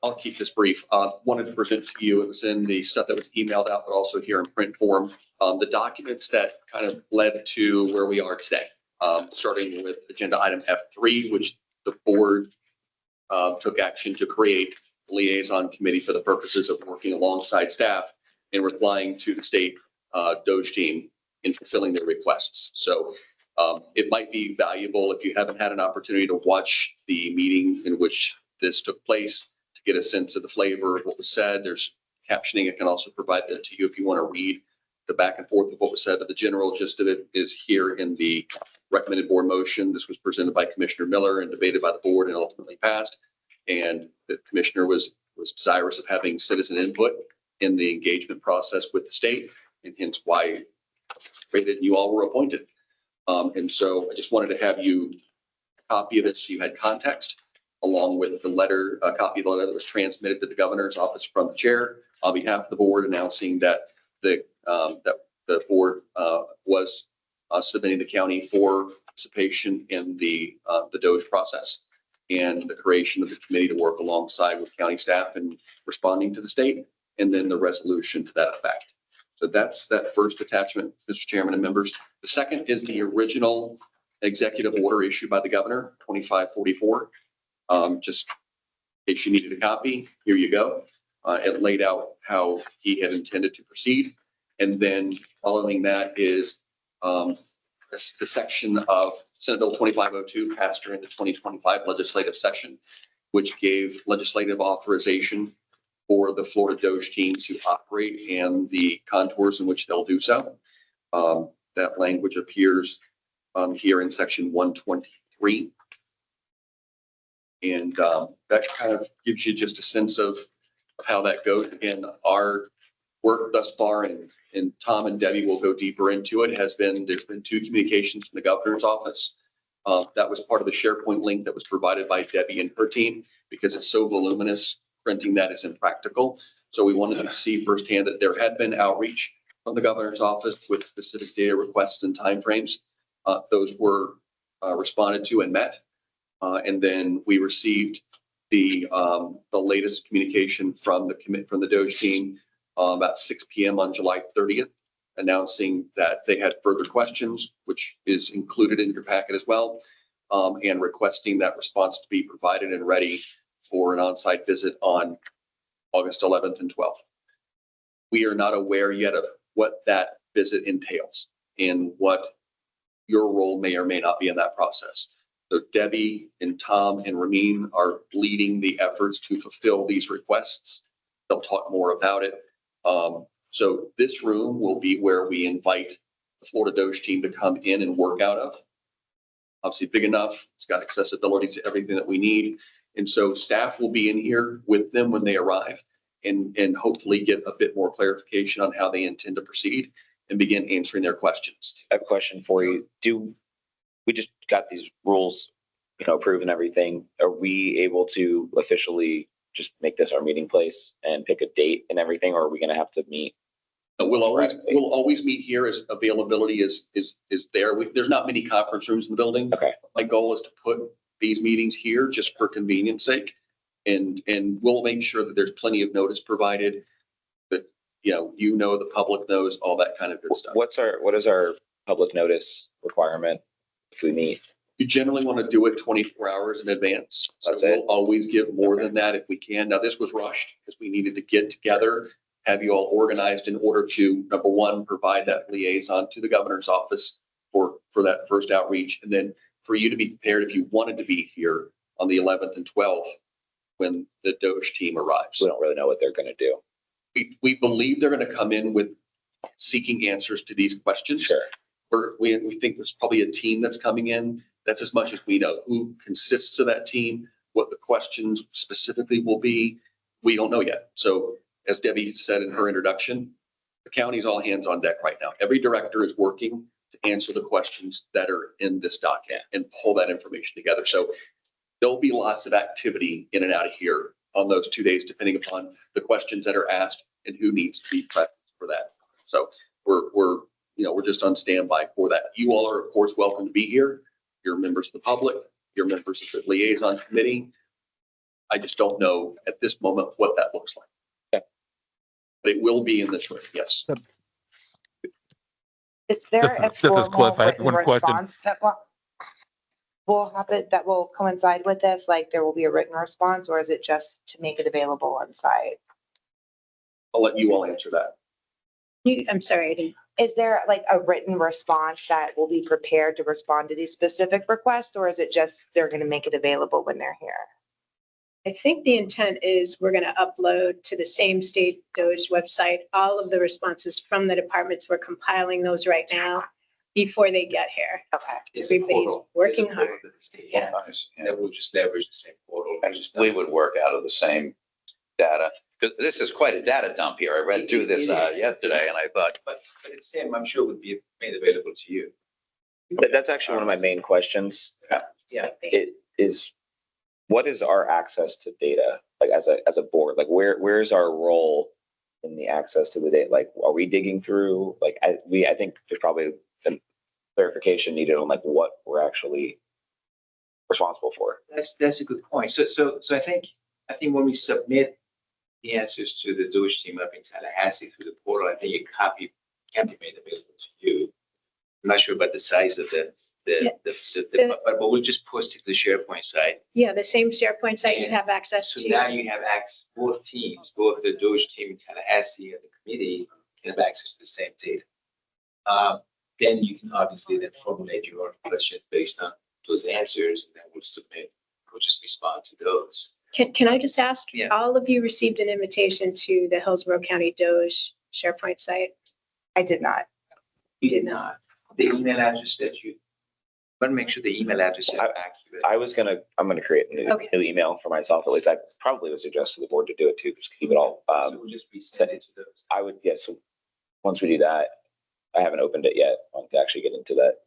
Speaker 6: I'll keep this brief. Wanted to present to you, it was in the stuff that was emailed out, but also here in print form, the documents that kind of led to where we are today. Starting with agenda item F3, which the board took action to create a liaison committee for the purposes of working alongside staff and replying to the state DOGE team in fulfilling their requests. So it might be valuable if you haven't had an opportunity to watch the meeting in which this took place to get a sense of the flavor of what was said. There's captioning. I can also provide that to you if you want to read the back and forth of what was said, but the general gist of it is here in the recommended board motion. This was presented by Commissioner Miller and debated by the board and ultimately passed. And the commissioner was desirous of having citizen input in the engagement process with the state, and hence why you all were appointed. And so I just wanted to have you a copy of it so you had context, along with the letter, a copy of the letter that was transmitted to the governor's office from the chair on behalf of the board, announcing that the board was submitting the county for participation in the DOGE process and the creation of the committee to work alongside with county staff and responding to the state, and then the resolution to that effect. So that's that first attachment, Mr. Chairman and members. The second is the original executive order issued by the governor, 2544. Just in case you needed a copy, here you go. It laid out how he had intended to proceed. And then following that is the section of Senate Bill 2502 passed during the 2025 legislative session, which gave legislative authorization for the Florida DOGE team to operate and the contours in which they'll do so. That language appears here in section 123. And that kind of gives you just a sense of how that goes. Again, our work thus far, and Tom and Debbie will go deeper into it, there's been 2 communications from the governor's office. That was part of the SharePoint link that was provided by Debbie and her team, because it's so voluminous. printing that is impractical. So we wanted to see firsthand that there had been outreach from the governor's office with specific data requests and timeframes. Those were responded to and met. And then we received the latest communication from the DOGE team about 6 p.m. on July 30th, announcing that they had further questions, which is included in your packet as well, and requesting that response to be provided and ready for an on-site visit on August 11th and 12th. We are not aware yet of what that visit entails and what your role may or may not be in that process. So Debbie and Tom and Ramin are leading the efforts to fulfill these requests. They'll talk more about it. So this room will be where we invite the Florida DOGE team to come in and work out of. Obviously big enough. It's got accessibility to everything that we need. And so staff will be in here with them when they arrive and hopefully get a bit more clarification on how they intend to proceed and begin answering their questions.
Speaker 1: I have a question for you. We just got these rules, approved and everything. Are we able to officially just make this our meeting place and pick a date and everything, or are we going to have to meet?
Speaker 6: We'll always meet here as availability is there. There's not many conference rooms in the building.
Speaker 1: Okay.
Speaker 6: My goal is to put these meetings here just for convenience sake. And we'll make sure that there's plenty of notice provided, that, the public knows, all that kind of good stuff.
Speaker 1: What is our public notice requirement if we meet?
Speaker 6: You generally want to do it 24 hours in advance. So
Speaker 1: That's it?
Speaker 6: we'll always give more than that if we can. Now, this was rushed because we needed to get together, have you all organized in order to, number one, provide that liaison to the governor's office for that first outreach. And then for you to be prepared if you wanted to be here on the 11th and 12th when the DOGE team arrives.
Speaker 1: We don't really know what they're going to do.
Speaker 6: We believe they're going to come in with seeking answers to these questions.
Speaker 1: Sure.
Speaker 6: We think there's probably a team that's coming in. That's as much as we know. Who consists of that team, what the questions specifically will be, we don't know yet. So as Debbie said in her introduction, the county's all hands on deck right now. Every director is working to answer the questions that are in this document and pull that information together. So there'll be lots of activity in and out of here on those 2 days, depending upon the questions that are asked and who needs to be present for that. So we're just on standby for that. You all are, of course, welcome to be here. You're members of the public, you're members of the liaison committee. I just don't know at this moment what that looks like.
Speaker 1: Okay.
Speaker 6: But it will be in this room, yes.
Speaker 11: Is there a
Speaker 7: This is Cliff.
Speaker 11: formal
Speaker 7: I have
Speaker 11: written
Speaker 7: one question.
Speaker 11: response that will happen, that will coincide with this? Like there will be a written response, or is it just to make it available on site?
Speaker 6: I'll let you all answer that.
Speaker 8: I'm sorry, I didn't.
Speaker 11: Is there like a written response that will be prepared to respond to these specific requests, or is it just they're going to make it available when they're here?
Speaker 8: I think the intent is we're going to upload to the same state DOGE website all of the responses from the departments. We're compiling those right now before they get here.
Speaker 11: Okay.
Speaker 8: Everybody's working hard.
Speaker 10: Yeah. And then we'll just leverage the same portal.
Speaker 2: And we would work out of the same data, because this is quite a data dump here. I read through this yesterday and I thought,
Speaker 10: But the same, I'm sure, would be made available to you.
Speaker 1: That's actually one of my main questions.
Speaker 10: Yeah.
Speaker 1: It is, what is our access to data? Like as a board, like where is our role in the access to the data? Like, are we digging through? Like I think there's probably some clarification needed on like what we're actually responsible for.
Speaker 10: That's a good point. So I think when we submit the answers to the DOGE team up in Tallahassee through the portal, I think a copy can be made available to you. I'm not sure about the size of but we'll just post it to the SharePoint site.
Speaker 8: Yeah, the same SharePoint site you have access
Speaker 10: So
Speaker 8: to.
Speaker 10: now you have access, both teams, both the DOGE team in Tallahassee and the committee can have access to the same data. Then you can obviously then formulate your own questions based on those answers, and then we'll just respond to those.
Speaker 8: Can I just ask,
Speaker 10: Yeah.
Speaker 8: all of you received an invitation to the Hillsborough County DOGE SharePoint site?
Speaker 11: I did not.
Speaker 10: You did not. The email address that you, but make sure the email address is accurate.
Speaker 1: I'm gonna create a
Speaker 8: Okay.
Speaker 1: new email for myself. At least I probably would suggest to the board to do it too, just keep it all.
Speaker 10: So we'll just resend it to those.
Speaker 1: I would, yes. Once we do that, I haven't opened it yet. I want to actually get into that.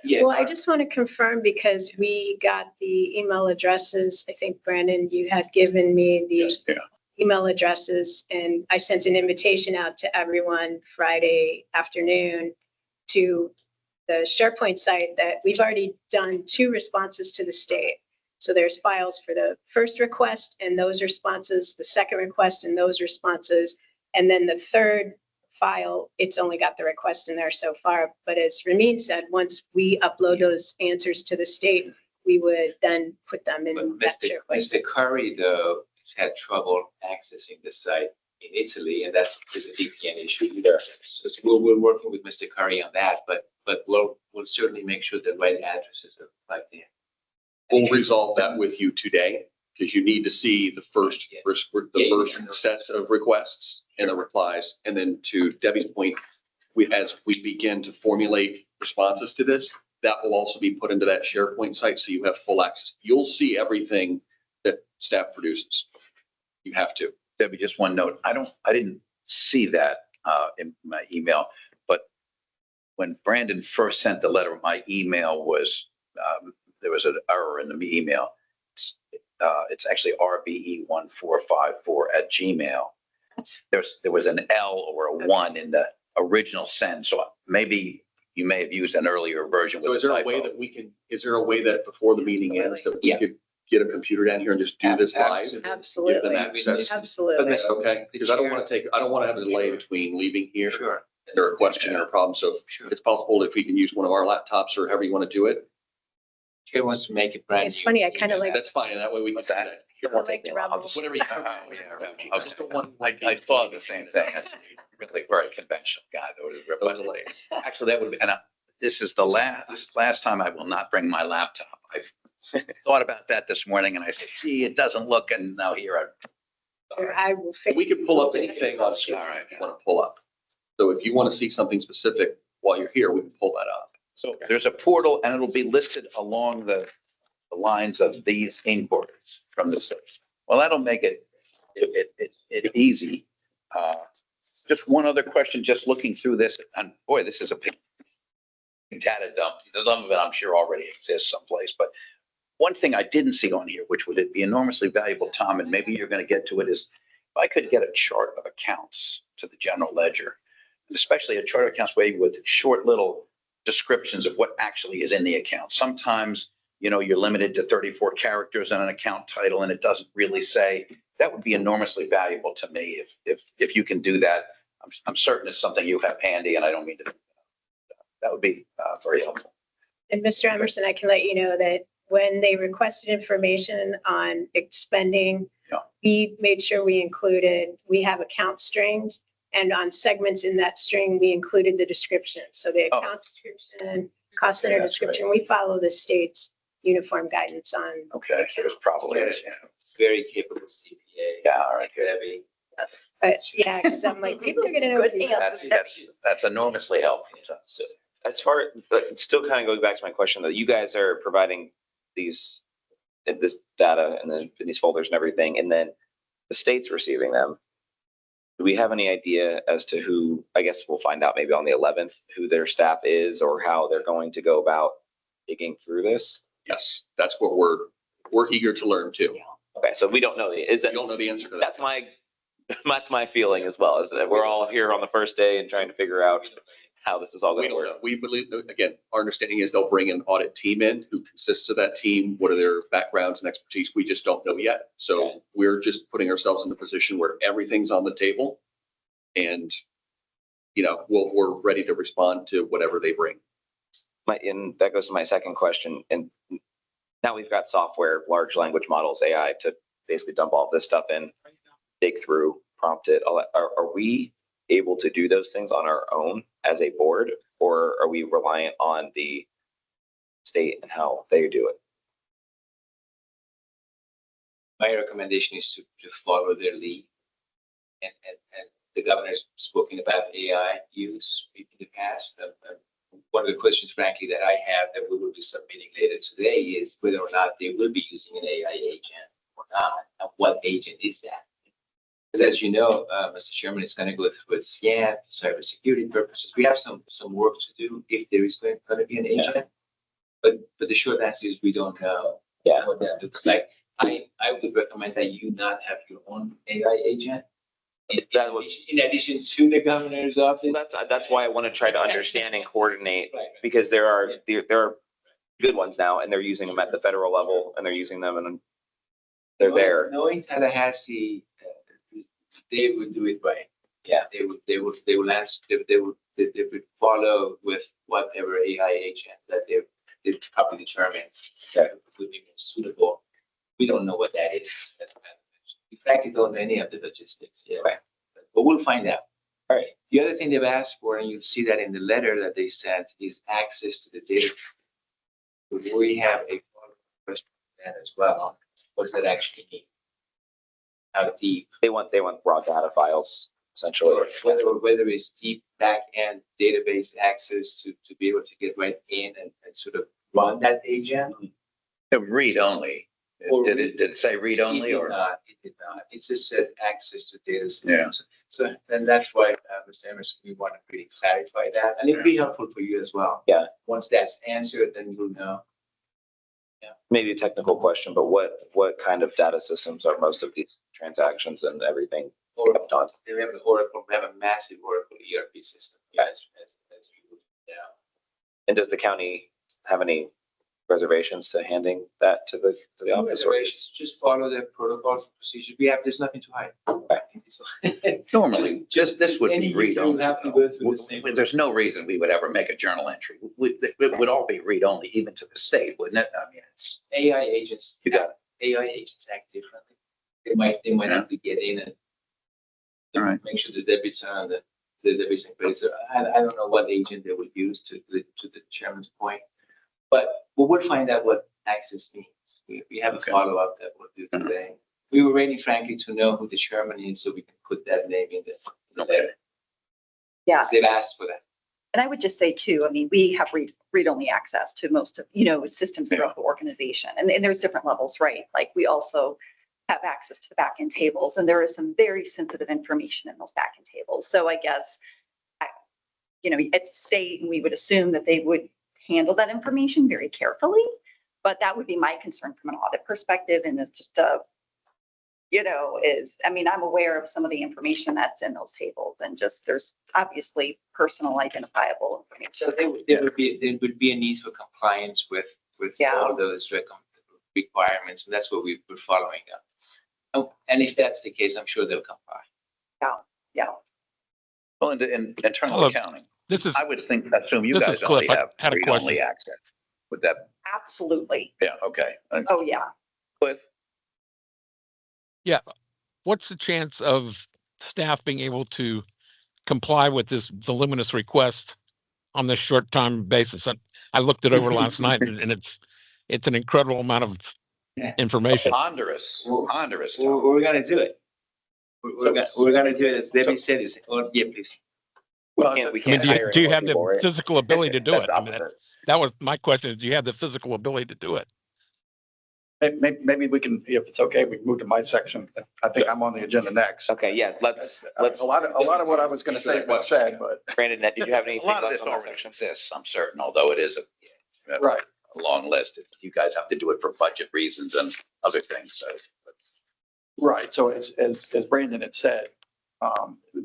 Speaker 10: Yeah.
Speaker 8: Well, I just want to confirm because we got the email addresses. I think Brandon, you had given me the
Speaker 2: Yeah.
Speaker 8: email addresses and I sent an invitation out to everyone Friday afternoon to the SharePoint site that we've already done 2 responses to the state. So there's files for the first request and those responses, the second request and those responses, and then the third file, it's only got the request in there so far. But as Ramin said, once we upload those answers to the state, we would then put them in
Speaker 10: But
Speaker 8: that
Speaker 10: Mr.
Speaker 8: SharePoint.
Speaker 10: Mr. Curry, though, has had trouble accessing the site in Italy, and that's a VPN issue there. So we're working with Mr. Curry on that, but we'll certainly make sure the right addresses are plugged in.
Speaker 6: We'll resolve that with you today because you need to see the first sets of requests and the replies. And then to Debbie's point, as we begin to formulate responses to this, that will also be put into that SharePoint site. So you have full access. You'll see everything that staff produces. You have to.
Speaker 2: Debbie, just one note. I didn't see that in my email, but when Brandon first sent the letter, my email was, there was an error in the email. It's actually rbe1454@gmail. There was an L or a 1 in the original send. So maybe you may have used an earlier version.
Speaker 6: So is there a way that is there a way that before the meeting ends that we could get a computer down here and just do this live?
Speaker 8: Absolutely.
Speaker 6: Give them access.
Speaker 8: Absolutely.
Speaker 6: Okay, because I don't want to have a delay between leaving here.
Speaker 10: Sure.
Speaker 6: Or a question or a problem. So if it's possible if we can use one of our laptops or however you want to do it.
Speaker 10: Chair wants to make it brand new.
Speaker 8: It's funny, I kind of like.
Speaker 6: That's fine. And that way we can do that.
Speaker 8: I like the rebel.
Speaker 6: Whatever you.
Speaker 2: I thought the same thing. That's really very conventional guy. Actually, that would be, and this is the last time I will not bring my laptop. I thought about that this morning and I said, gee, it doesn't look, and now here
Speaker 8: I will fix.
Speaker 6: We can pull up anything on screen you want to pull up. So if you want to see something specific while you're here, we can pull that up.
Speaker 2: So there's a portal and it'll be listed along the lines of these inquiries from the state. Well, that'll make it easy. Just one other question, just looking through this, and boy, this is a big data dump. Some of it I'm sure already exists someplace, but one thing I didn't see on here, which would be enormously valuable, Tom, and maybe you're going to get to it, is if I could get a chart of accounts to the general ledger, and especially a chart of accounts where with short little descriptions of what actually is in the account. Sometimes, you're limited to 34 characters on an account title and it doesn't really say. That would be enormously valuable to me if you can do that. I'm certain it's something you have handy and I don't mean to. That would be very helpful.
Speaker 8: And Mr. Emerson, I can let you know that when they requested information on expending, we made sure we have account strings, and on segments in that string, we included the description. So the account description, cost center description, we follow the state's uniform guidance on.
Speaker 2: Okay, there's probably is.
Speaker 10: Very capable CPA.
Speaker 2: Yeah, all right.
Speaker 10: Debbie.
Speaker 8: Yes. But yeah, because I'm like, people are going to know. What
Speaker 2: That's enormously helpful.
Speaker 1: So as far, but still kind of going back to my question that you guys are providing this data and then these folders and everything, and then the state's receiving them. Do we have any idea as to who, I guess we'll find out maybe on the 11th, who their staff is or how they're going to go about digging through this?
Speaker 6: Yes, that's what we're eager to learn too.
Speaker 1: Okay, so we don't know
Speaker 6: You don't know the answer to that.
Speaker 1: That's my feeling as well, is that we're all here on the first day and trying to figure out how this is all
Speaker 6: We
Speaker 1: going to
Speaker 6: don't
Speaker 1: work.
Speaker 6: know. We believe, again, our understanding is they'll bring an audit team in who consists of that team. What are their backgrounds and expertise? We just don't know yet. So we're just putting ourselves in a position where everything's on the table and, we're ready to respond to whatever they bring.
Speaker 1: And that goes to my second question. And now we've got software, large language models, AI to basically dump all this stuff in, dig through, prompt it. All that. Are we able to do those things on our own as a board, or are we reliant on the state and how they do it?
Speaker 10: My recommendation is to follow their lead. And the governor's spoken about AI use in the past. One of the questions, frankly, that I have that we will be submitting later today is whether or not they will be using an AI agent or not. And what agent is that? Because as you know, Mr. Chairman, it's going to go through a scan for cybersecurity purposes. We have some work to do if there is going to be an agent. But the short answer is we don't know what that looks like. I would recommend that you not have your own AI agent. In addition to the governor's office.
Speaker 1: That's why I want to try to understand and coordinate,
Speaker 10: Right.
Speaker 1: because there are good ones now, and they're using them at the federal level, and they're using them, and they're there.
Speaker 10: Knowing Tallahassee, they would do it right. Yeah, they would answer, they would follow with whatever AI agent that they probably determine that would be more suitable. We don't know what that is. We frankly don't know any of the logistics yet, but we'll find out. All right. The other thing they've asked for, and you'll see that in the letter that they sent, is access to the data. We have a question on that as well. What does that actually mean? How deep?
Speaker 1: They want raw data files, essentially.
Speaker 10: Or whether it's deep back-end database access to be able to get right in and sort of run that agent.
Speaker 2: Read only.
Speaker 10: Or
Speaker 2: Did it say read only
Speaker 10: It
Speaker 2: or?
Speaker 10: did not. It just said access to data systems. So then that's why, Mr. Emerson, we want to really clarify that. And it'd be helpful for you as well.
Speaker 1: Yeah.
Speaker 10: Once that's answered, then you'll know.
Speaker 1: Maybe a technical question, but what kind of data systems are most of these transactions and everything kept on?
Speaker 10: We have Oracle. We have a massive Oracle ERP system.
Speaker 1: Yeah.
Speaker 10: As you know.
Speaker 1: And does the county have any reservations to handing that to the office? Or
Speaker 10: Just follow the protocols and procedures. There's nothing to hide.
Speaker 2: Normally, this would be read only.
Speaker 10: Have to go through the same.
Speaker 2: There's no reason we would ever make a journal entry. It would all be read only, even to the state, wouldn't it? I mean, it's.
Speaker 10: AI agents.
Speaker 2: You got
Speaker 10: AI agents act differently. They might have to get in and
Speaker 2: All right.
Speaker 10: make sure the debits are on the debits and credits. I don't know what agent they would use to the chairman's point, but we'll find out what access means. We have a follow-up that we'll do today. We were waiting, frankly, to know who the chairman is so we can put that name in the letter.
Speaker 4: Yeah.
Speaker 10: They've asked for that.
Speaker 4: And I would just say too, I mean, we have read-only access to most of, systems throughout the organization. And there's different levels, right? Like we also have access to the back-end tables, and there is some very sensitive information in those back-end tables. So I guess, it's state, and we would assume that they would handle that information very carefully. But that would be my concern from an audit perspective. And it's just I'm aware of some of the information that's in those tables, and just there's obviously personal identifiable information.
Speaker 10: So there would be a need for compliance with all those requirements, and that's what we're following up. Oh, and if that's the case, I'm sure they'll comply.
Speaker 4: Yeah.
Speaker 2: Well, in internal
Speaker 7: Hello.
Speaker 2: accounting,
Speaker 7: This is,
Speaker 2: I would assume you
Speaker 7: This
Speaker 2: guys
Speaker 7: is Cliff.
Speaker 2: only
Speaker 7: I
Speaker 2: have
Speaker 7: had a
Speaker 2: read-only
Speaker 7: question.
Speaker 2: access. Would that,
Speaker 4: Absolutely.
Speaker 2: yeah, okay.
Speaker 4: Oh, yeah.
Speaker 1: Cliff?
Speaker 7: what's the chance of staff being able to comply with this voluminous request on this short-time basis? I looked it over last night, and it's an incredible amount of information.
Speaker 2: Ponderous.
Speaker 10: We're gonna do it. We're gonna do it as Debbie said. Yeah, please.
Speaker 6: Well,
Speaker 1: We
Speaker 7: I mean,
Speaker 1: can't
Speaker 7: do you,
Speaker 1: hire
Speaker 7: do you
Speaker 1: more
Speaker 7: have the
Speaker 1: people, right?
Speaker 7: physical ability to do
Speaker 1: That's
Speaker 7: it? I mean,
Speaker 1: opposite.
Speaker 7: that was my question. Is, do you have the physical ability to do it?
Speaker 9: maybe we can, if it's okay, we can move to my section. I think I'm on the agenda next.
Speaker 1: Okay, yeah, let's,
Speaker 9: A lot of what I was going to say was said, but.
Speaker 1: Brandon, did you have anything
Speaker 2: A lot of
Speaker 1: else
Speaker 2: this
Speaker 1: on that
Speaker 2: already
Speaker 1: section?
Speaker 2: exists, I'm certain, although it is a
Speaker 9: Right.
Speaker 2: long list. You guys have to do it for budget reasons and other things, so.
Speaker 9: Right. So as Brandon had said,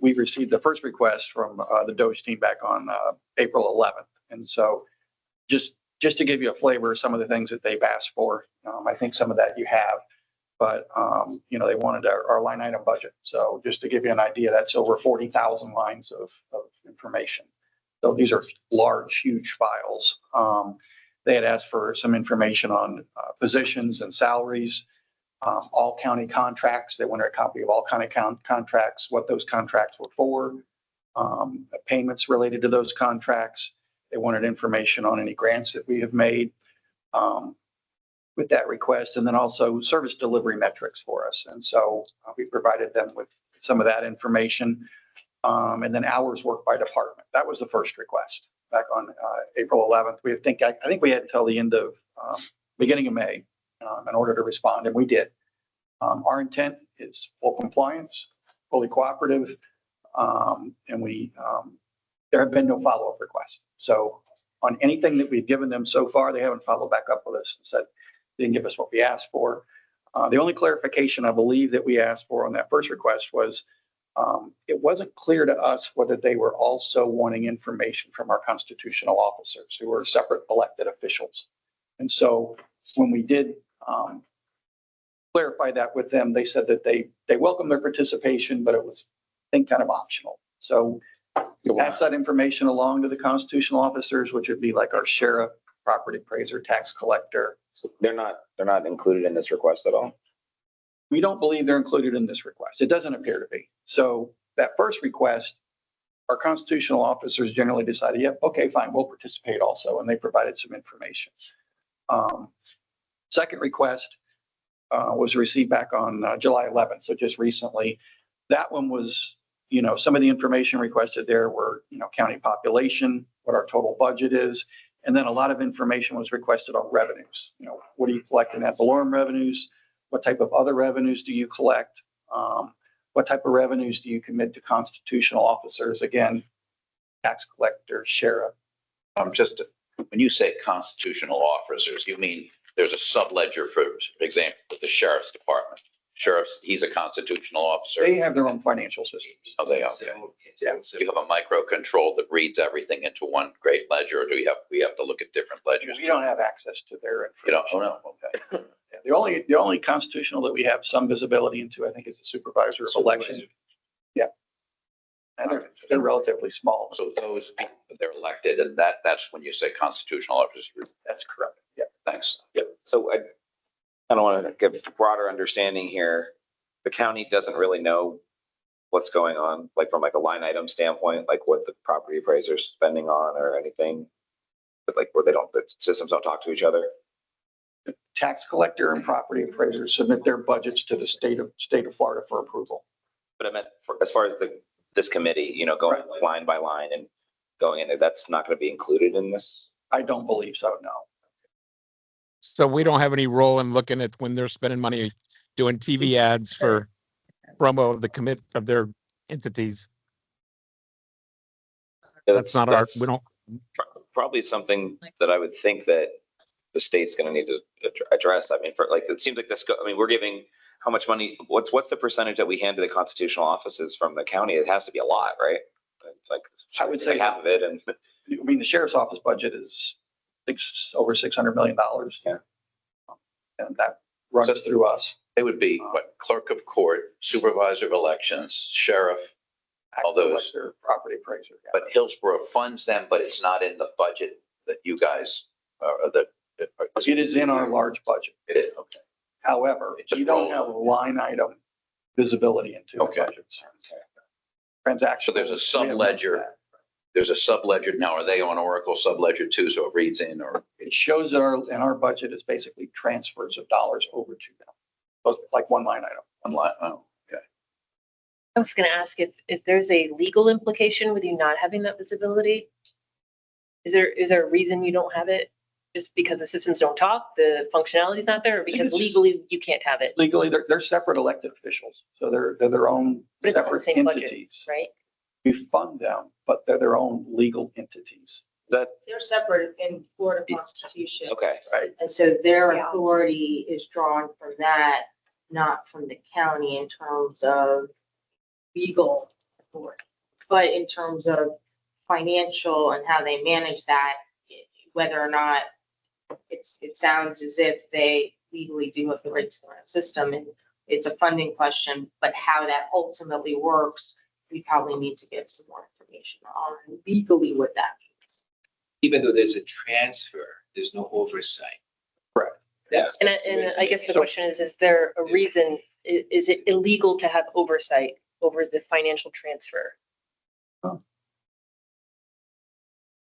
Speaker 9: we received the first request from the DOGE team back on April 11th. And so just to give you a flavor of some of the things that they've asked for, I think some of that you have, but they wanted our line item budget. So just to give you an idea, that's over 40,000 lines of information. So these are large, huge files. They had asked for some information on positions and salaries. All county contracts. They wanted a copy of all county contracts, what those contracts were for, payments related to those contracts. They wanted information on any grants that we have made with that request, and then also service delivery metrics for us. And so we provided them with some of that information, and then hours worked by department. That was the first request back on April 11th. I think we had until the end of beginning of May. In order to respond, and we did. Our intent is full compliance, fully cooperative. And there have been no follow-up requests. So on anything that we've given them so far, they haven't followed back up with us and said, they didn't give us what we asked for. The only clarification I believe that we asked for on that first request was it wasn't clear to us whether they were also wanting information from our constitutional officers who are separate elected officials. And so when we did clarify that with them, they said that they welcome their participation, but it was, I think, kind of optional. So we pass that information along to the constitutional officers, which would be like our sheriff, property appraiser, tax collector.
Speaker 1: So they're not included in this request at all.
Speaker 9: We don't believe they're included in this request. It doesn't appear to be. So that first request, our constitutional officers generally decided, yep, okay, fine, we'll participate also. And they provided some information. Second request was received back on July 11th. So just recently, that one was, some of the information requested there were, county population, what our total budget is. And then a lot of information was requested on revenues. What do you collect in ad valorem revenues? What type of other revenues do you collect? What type of revenues do you commit to constitutional officers? Again, tax collector, sheriff.
Speaker 2: When you say constitutional officers, you mean there's a subledger, for example, with the sheriff's department. Sheriff's, he's a constitutional officer.
Speaker 9: They have their own financial systems.
Speaker 2: Oh, they are. Okay. Yeah. You have a microcontrol that reads everything into one great ledger, or we have to look at different ledgers?
Speaker 9: We don't have access to their information.
Speaker 2: You don't? Oh, no. Okay.
Speaker 9: Yeah, the only constitutional that we have some visibility into, I think, is the supervisor of election. Yeah. And they're relatively small.
Speaker 2: So those people, they're elected, and that's when you say constitutional officers.
Speaker 9: That's correct. Yeah.
Speaker 2: Thanks.
Speaker 1: Yep. So I don't want to give a broader understanding here. The county doesn't really know what's going on, like from a line item standpoint, like what the property appraiser is spending on or anything, but where the systems don't talk to each other.
Speaker 9: The tax collector and property appraiser submit their budgets to the state of Florida for approval.
Speaker 1: But I meant as far as this committee, going line by line and going in there, that's not going to be included in this.
Speaker 9: I don't believe so. No.
Speaker 7: So we don't have any role in looking at when they're spending money doing TV ads for promo of their entities.
Speaker 1: Yeah,
Speaker 7: that's not our, we don't.
Speaker 1: Probably something that I would think that the state's going to need to address. I mean, it seems like this. I mean, we're giving how much money? What's the percentage that we hand to the constitutional offices from the county? It has to be a lot, right? It's
Speaker 9: I would say
Speaker 1: half of it. And
Speaker 9: I mean, the sheriff's office budget is over $600 million.
Speaker 1: Yeah,
Speaker 9: and that runs through us.
Speaker 2: They would be clerk of court, supervisor of elections, sheriff, all those.
Speaker 9: Property appraiser. Yeah.
Speaker 2: But Hillsborough funds them, but it's not in the budget that you guys are.
Speaker 9: It is in our large budget.
Speaker 2: It is, okay.
Speaker 9: However, you don't have a line item visibility into the budgets. Okay. Transaction.
Speaker 2: So there's a sub-ledger. There's a sub-ledger. Now, are they on Oracle sub-ledger too? So it reads in, or
Speaker 9: it shows in our budget is basically transfers of dollars over to them. So like one line item.
Speaker 2: One line. Oh, okay.
Speaker 5: I was going to ask if there's a legal implication with you not having that visibility. Is there a reason you don't have it? Just because the systems don't talk, the functionality is not there, or because legally you can't have it?
Speaker 9: Legally, they're separate elected officials, so they're their own separate entities.
Speaker 5: Budget, right?
Speaker 9: We fund them, but they're their own legal entities.
Speaker 3: They're separate in Florida Constitution.
Speaker 1: Okay.
Speaker 9: Right.
Speaker 3: And so their authority is drawn from that, not from the county in terms of legal authority, but in terms of financial and how they manage that, whether or not it sounds as if they legally do have the right to their own system, and it's a funding question, but how that ultimately works, we probably need to get some more information on legally what that means.
Speaker 10: Even though there's a transfer, there's no oversight.
Speaker 9: Correct.
Speaker 5: And I guess the question is there a reason, is it illegal to have oversight over the financial transfer?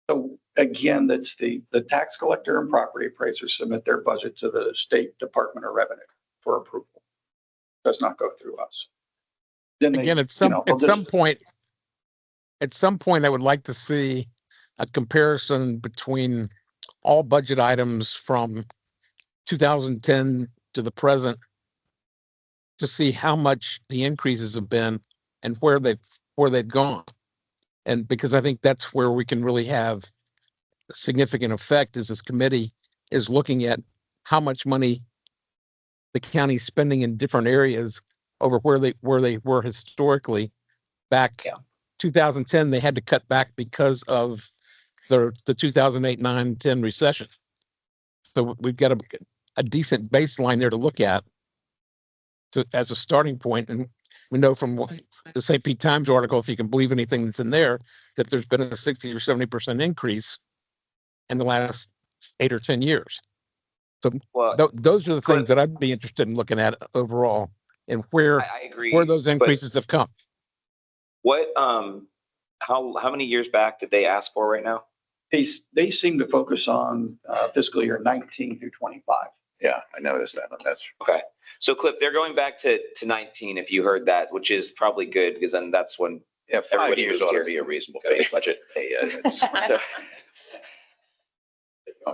Speaker 9: So again, that's the tax collector and property appraiser submit their budget to the State Department of Revenue for approval. Does not go through us. Then
Speaker 7: again, at some point, I would like to see a comparison between all budget items from 2010 to the present to see how much the increases have been and where they've gone. And because I think that's where we can really have a significant effect, is this committee is looking at how much money the county's spending in different areas over where they were historically. Back 2010, they had to cut back because of the 2008, 9, 10 recession. So we've got a decent baseline there to look at as a starting point. And we know from the St. Pete Times article, if you can believe anything that's in there, that there's been a 60 or 70% increase in the last 8 or 10 years. So those are the things that I'd be interested in looking at overall, and where
Speaker 1: I agree,
Speaker 7: where those increases have come.
Speaker 1: What, how many years back did they ask for right now?
Speaker 9: They seem to focus on fiscal year 19 through 25.
Speaker 2: Yeah, I noticed that. That's
Speaker 1: Okay. So Cliff, they're going back to 19, if you heard that, which is probably good, because then that's when
Speaker 2: 5
Speaker 1: everybody
Speaker 2: years
Speaker 1: moved
Speaker 2: ought to
Speaker 1: here.
Speaker 2: be a reasonable base budget.
Speaker 1: So-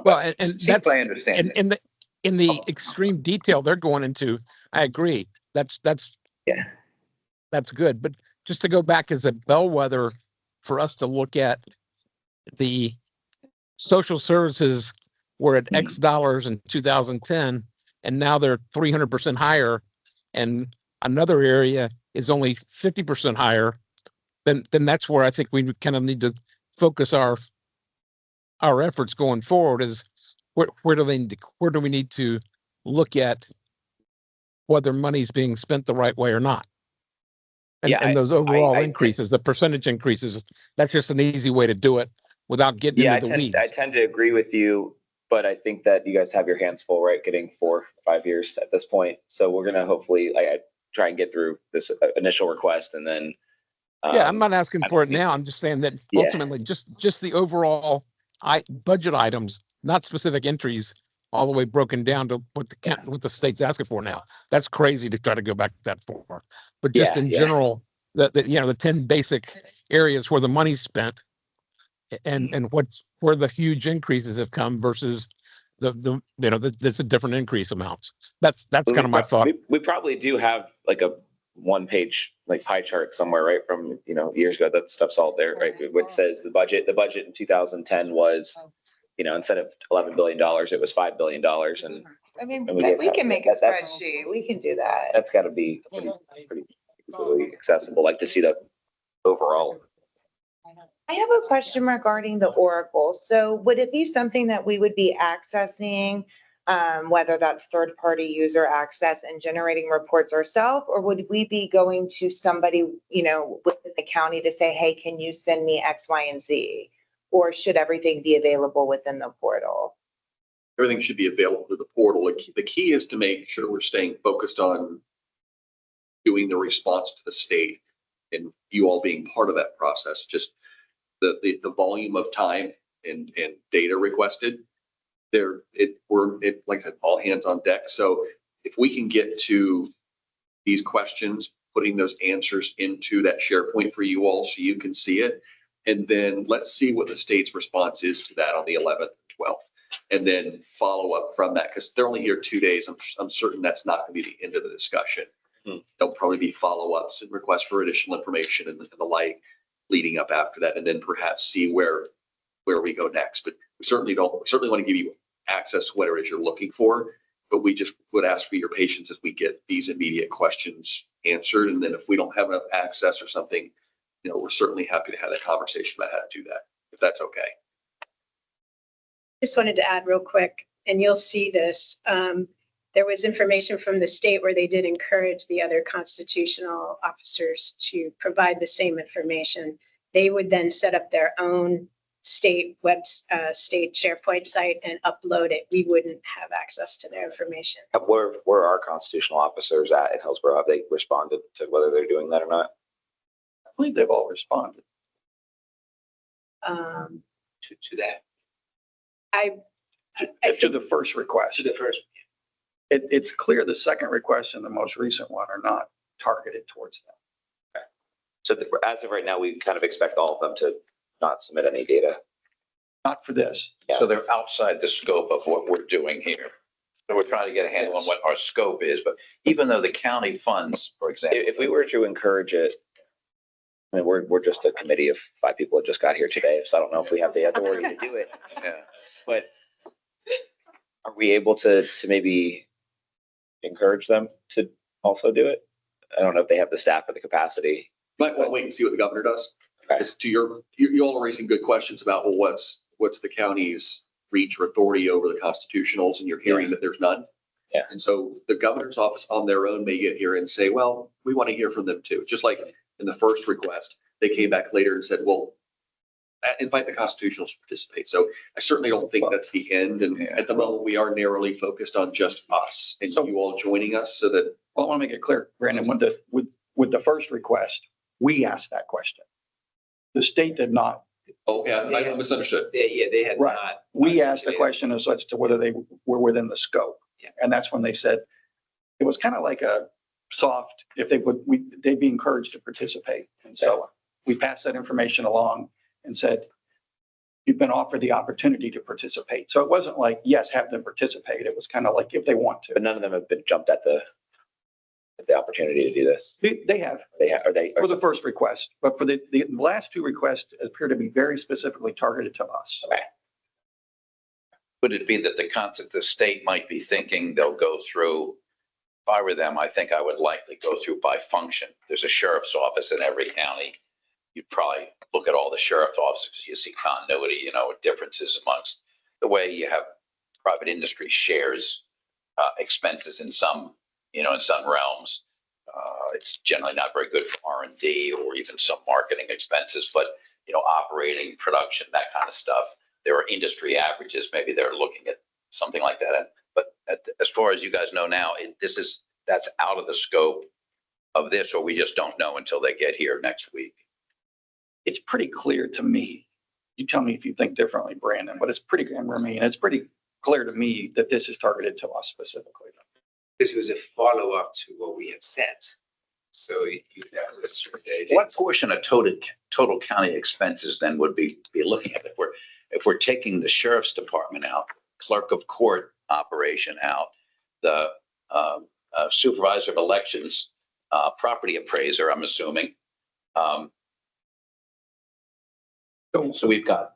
Speaker 7: Well, and that's
Speaker 2: I understand.
Speaker 7: in the extreme detail they're going into. I agree. That's good. But just to go back as a bellwether for us to look at, the social services were at X dollars in 2010, and now they're 300% higher, and another area is only 50% higher. Then that's where I think we kind of need to focus our efforts going forward. Is where do we need to look at whether money's being spent the right way or not? And those overall increases, the percentage increases, that's just an easy way to do it without getting into the weeds.
Speaker 1: I tend to agree with you, but I think that you guys have your hands full, right? Getting 4 or 5 years at this point. So we're going to hopefully try and get through this initial request, and then.
Speaker 7: I'm not asking for it now. I'm just saying that ultimately just the overall budget items, not specific entries, all the way broken down to what the state's asking for now. That's crazy to try to go back that far. But just in general, the 10 basic areas where the money's spent, and where the huge increases have come versus that's a different increase amounts. That's kind of my thought.
Speaker 1: We probably do have like a 1-page like pie chart somewhere, right? From years ago. That stuff's all there, right? Which says the budget in 2010 was, instead of $11 billion, it was $5 billion, and
Speaker 11: I mean,
Speaker 1: we
Speaker 11: we can make a spreadsheet. We can do that.
Speaker 1: that's got to be pretty easily accessible. Like to see the overall.
Speaker 13: I have a question regarding the Oracle. So would it be something that we would be accessing, whether that's third-party user access and generating reports ourselves, or would we be going to somebody, within the county to say, hey, can you send me X, Y, and Z? Or should everything be available within the portal?
Speaker 6: Everything should be available to the portal. The key is to make sure we're staying focused on doing the response to the state and you all being part of that process. Just the volume of time and data requested like I said, all hands on deck. So if we can get to these questions, putting those answers into that SharePoint for you all so you can see it, and then let's see what the state's response is to that on the 11th and 12th, and then follow up from that, because they're only here 2 days. I'm certain that's not going to be the end of the discussion. There'll probably be follow-ups and requests for additional information and the like leading up after that, and then perhaps see where we go next. But we certainly want to give you access to whatever it is you're looking for, but we just would ask for your patience as we get these immediate questions answered. And then if we don't have enough access or something, we're certainly happy to have that conversation about how to do that, if that's okay.
Speaker 8: Just wanted to add real quick, and you'll see this. There was information from the state where they did encourage the other constitutional officers to provide the same information. They would then set up their own state SharePoint site and upload it. We wouldn't have access to their information.
Speaker 1: Where are our constitutional officers at in Hillsborough? Have they responded to whether they're doing that or not?
Speaker 9: I believe they've all responded
Speaker 10: To that.
Speaker 9: to the first request.
Speaker 10: To the first.
Speaker 9: It's clear the second request and the most recent one are not targeted towards them.
Speaker 1: Okay. So as of right now, we kind of expect all of them to not submit any data.
Speaker 9: Not for this.
Speaker 2: So they're outside the scope of what we're doing here. So we're trying to get a handle on what our scope is. But even though the county funds, for example.
Speaker 1: If we were to encourage it, I mean, we're just a committee of 5 people that just got here today, so I don't know if we have the authority to do it.
Speaker 2: Yeah.
Speaker 1: But are we able to maybe encourage them to also do it? I don't know if they have the staff or the capacity.
Speaker 6: Might want to wait and see what the governor does.
Speaker 1: Okay.
Speaker 6: Because to you all are raising good questions about, well, what's the county's reach or authority over the constitutionals, and you're hearing that there's none.
Speaker 1: Yeah.
Speaker 6: And so the governor's office on their own may get here and say, well, we want to hear from them too. Just like in the first request, they came back later and said, well, invite the constitutionals to participate. So I certainly don't think that's the end. And at the moment, we are narrowly focused on just us and you all joining us so that.
Speaker 9: Well, I want to make it clear, Brandon, with the first request, we asked that question. The state did not.
Speaker 6: Oh, yeah, I misunderstood.
Speaker 10: They had
Speaker 9: Right.
Speaker 10: not.
Speaker 9: We asked the question as to whether they were within the scope.
Speaker 10: Yeah.
Speaker 9: And that's when they said, it was kind of like a soft, if they'd be encouraged to participate. And so we passed that information along and said, you've been offered the opportunity to participate. So it wasn't like, yes, have them participate. It was kind of like if they want to.
Speaker 1: But none of them have been jumped at the opportunity to do this.
Speaker 9: They have.
Speaker 1: Are they?
Speaker 9: For the first request, but for the last 2 requests appear to be very specifically targeted to us.
Speaker 1: Okay.
Speaker 2: Could it be that the state might be thinking they'll go through, if I were them, I think I would likely go through by function. There's a sheriff's office in every county. You'd probably look at all the sheriff's offices. You see continuity, differences amongst the way you have private industry shares expenses in some realms. It's generally not very good for R&D or even some marketing expenses, but, operating, production, that kind of stuff. There are industry averages. Maybe they're looking at something like that. But as far as you guys know now, that's out of the scope of this, or we just don't know until they get here next week.
Speaker 9: It's pretty clear to me. You tell me if you think differently, Brandon, but it's pretty clear to me that this is targeted to us specifically.
Speaker 10: Because it was a follow-up to what we had said. So
Speaker 2: What portion of total county expenses then would be looking at? If we're taking the sheriff's department out, clerk of court operation out, the supervisor of elections, property appraiser, I'm assuming. So we've got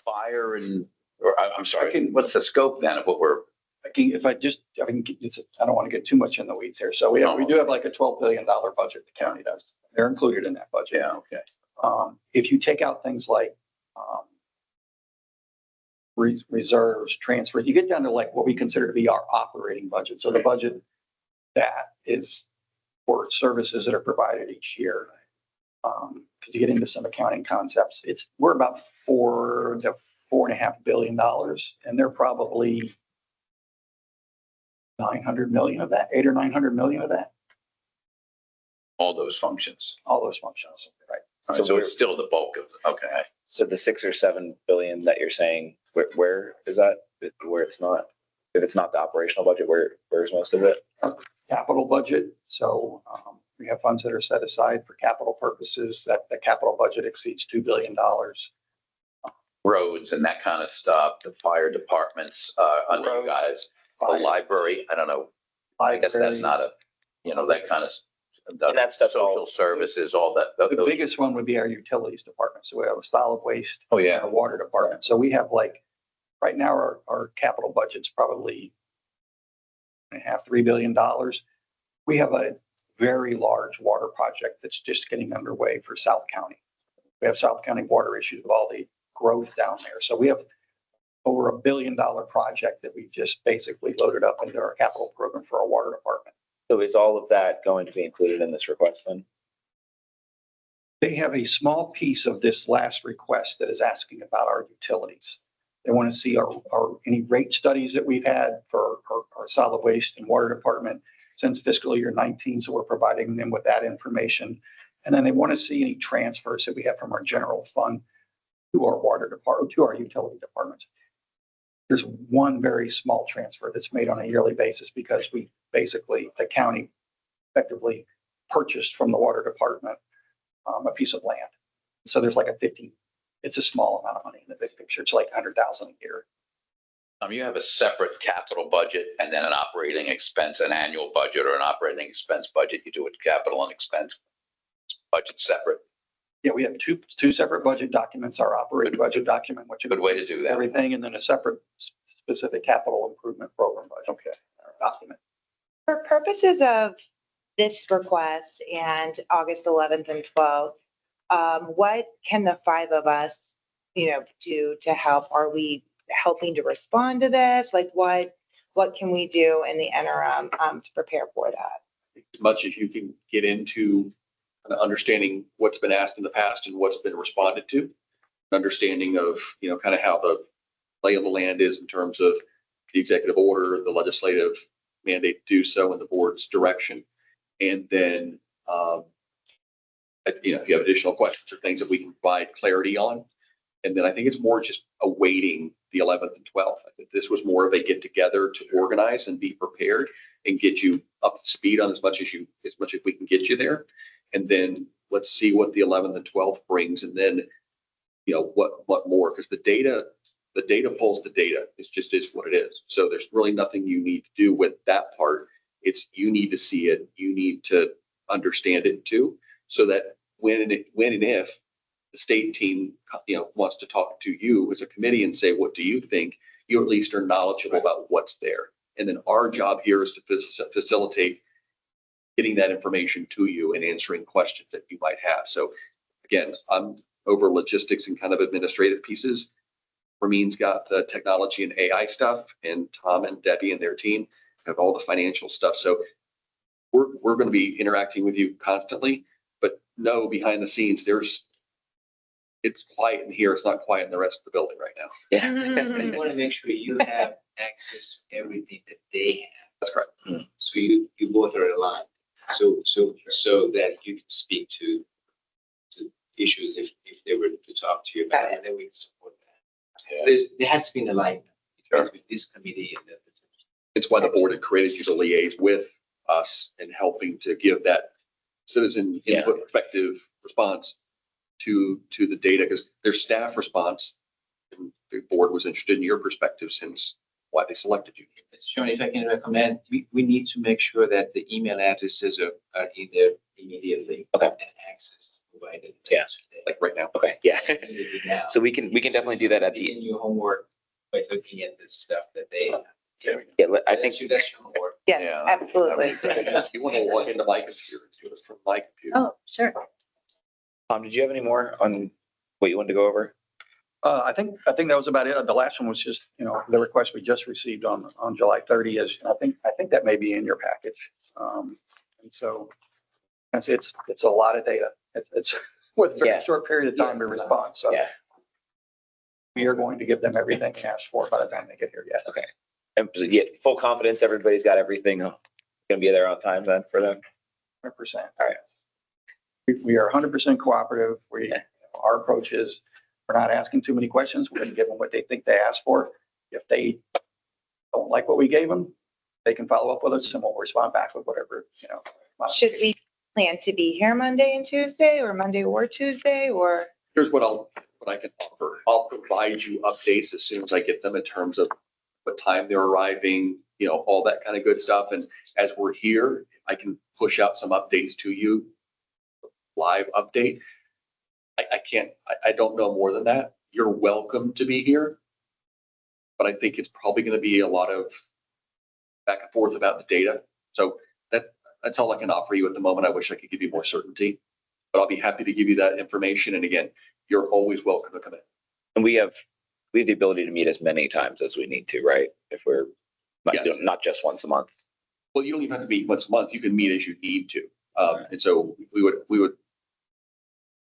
Speaker 2: fire I'm sorry, what's the scope then of what we're?
Speaker 9: I don't want to get too much in the weeds here. So we do have like a $12 billion budget the county does. They're included in that budget.
Speaker 2: Yeah, okay.
Speaker 9: If you take out things like reserves, transfers, you get down to like what we consider to be our operating budget. So the budget that is for services that are provided each year. Because you get into some accounting concepts, we're about $4 to $4.5 billion, and they're probably 900 million of that, 800 or 900 million of that.
Speaker 2: All those functions.
Speaker 9: Right.
Speaker 2: So it's still the bulk of, okay.
Speaker 1: So the 6 or 7 billion that you're saying, where is that? Where it's not? If it's not the operational budget, where's most of it?
Speaker 9: Capital budget. So we have funds that are set aside for capital purposes. That the capital budget exceeds $2 billion.
Speaker 2: Roads and that kind of stuff. The fire departments under you guys. The library. I don't know. I guess that's not that kind of.
Speaker 1: That stuff.
Speaker 2: Social services, all that.
Speaker 9: The biggest one would be our utilities department. So we have a solid waste.
Speaker 2: Oh, yeah.
Speaker 9: And a water department. So we have right now our capital budget's probably $3 billion. We have a very large water project that's just getting underway for South County. We have South County water issues with all the growth down there. So we have over $1 billion project that we just basically loaded up into our capital program for our water department.
Speaker 1: So is all of that going to be included in this request then?
Speaker 9: They have a small piece of this last request that is asking about our utilities. They want to see any rate studies that we've had for our solid waste and water department since fiscal year 19. So we're providing them with that information. And then they want to see any transfers that we have from our general fund to our water department, to our utility departments. There's one very small transfer that's made on a yearly basis because the county effectively purchased from the water department a piece of land. So there's it's a small amount of money in the big picture. It's like $100,000 a year.
Speaker 2: You have a separate capital budget and then an operating expense, an annual budget or an operating expense budget. You do it capital and expense budget separate.
Speaker 9: Yeah, we have two separate budget documents, our operating budget document, which
Speaker 2: Good way to do that.
Speaker 9: everything, and then a separate specific capital improvement program budget.
Speaker 2: Okay.
Speaker 9: Document.
Speaker 13: For purposes of this request and August 11th and 12th, what can the five of us, do to help? Are we helping to respond to this? Like what can we do in the interim to prepare for that?
Speaker 6: As much as you can get into understanding what's been asked in the past and what's been responded to, understanding of, kind of how the lay of the land is in terms of the executive order, the legislative mandate to do so, and the board's direction. And then, if you have additional questions or things that we can provide clarity on. And then I think it's more just awaiting the 11th and 12th. I think this was more of a get together to organize and be prepared and get you up to speed on as much as we can get you there. And then let's see what the 11th and 12th brings. And then, what more, because the data pulls the data. It's just is what it is. So there's really nothing you need to do with that part. It's you need to see it. You need to understand it too, so that when and if the state team, wants to talk to you as a committee and say, what do you think? You at least are knowledgeable about what's there. And then our job here is to facilitate getting that information to you and answering questions that you might have. So again, I'm over logistics and kind of administrative pieces. Ramin's got the technology and AI stuff, and Tom and Debbie and their team have all the financial stuff. So we're going to be interacting with you constantly, but no, behind the scenes, it's quiet in here. It's not quiet in the rest of the building right now.
Speaker 1: Yeah.
Speaker 10: You want to make sure you have access to everything that they have.
Speaker 6: That's correct.
Speaker 10: So you both are aligned. So that you can speak to issues if they were to talk to you about it, and then we can support that. So there has to be an alignment between this committee and that.
Speaker 6: It's why the board had created you to liaise with us and helping to give that citizen input effective response to the data, because their staff response, and the board was interested in your perspective since why they selected you.
Speaker 10: Sean, if I can recommend, we need to make sure that the email addresses are in there immediately.
Speaker 1: Okay.
Speaker 10: And access provided.
Speaker 1: Yeah.
Speaker 6: Like right now.
Speaker 1: Okay, yeah.
Speaker 10: Immediately now.
Speaker 1: So we can definitely do that at the,
Speaker 10: In your homework by looking at the stuff that they have.
Speaker 1: yeah, I think,
Speaker 10: That's your homework.
Speaker 13: Yes,
Speaker 2: Yeah.
Speaker 13: absolutely.
Speaker 6: You want to log into my computer, do it from my computer.
Speaker 5: Oh, sure.
Speaker 1: Tom, did you have any more on what you wanted to go over?
Speaker 9: I think that was about it. The last one was just, the request we just received on July 30th. I think that may be in your package. And so it's a lot of data. It's with a very short period of time to respond. So
Speaker 1: Yeah,
Speaker 9: we are going to give them everything they asked for by the time they get here. Yes.
Speaker 1: okay. And yeah, full confidence, everybody's got everything, gonna be there on time then for them?
Speaker 9: 100%.
Speaker 1: All right.
Speaker 9: We are 100% cooperative. Our approach is we're not asking too many questions. We're going to give them what they think they asked for. If they don't like what we gave them, they can follow up with us and we'll respond back with whatever,
Speaker 13: Should we plan to be here Monday and Tuesday, or Monday or Tuesday, or?
Speaker 6: Here's what I can offer. I'll provide you updates as soon as I get them in terms of what time they're arriving, all that kind of good stuff. And as we're here, I can push out some updates to you, live update. I don't know more than that. You're welcome to be here, but I think it's probably going to be a lot of back and forth about the data. So that's all I can offer you at the moment. I wish I could give you more certainty, but I'll be happy to give you that information. And again, you're always welcome to come in.
Speaker 1: And we have the ability to meet as many times as we need to, right? If we're not just once a month.
Speaker 6: Well, you don't even have to meet once a month. You can meet as you need to. And so we would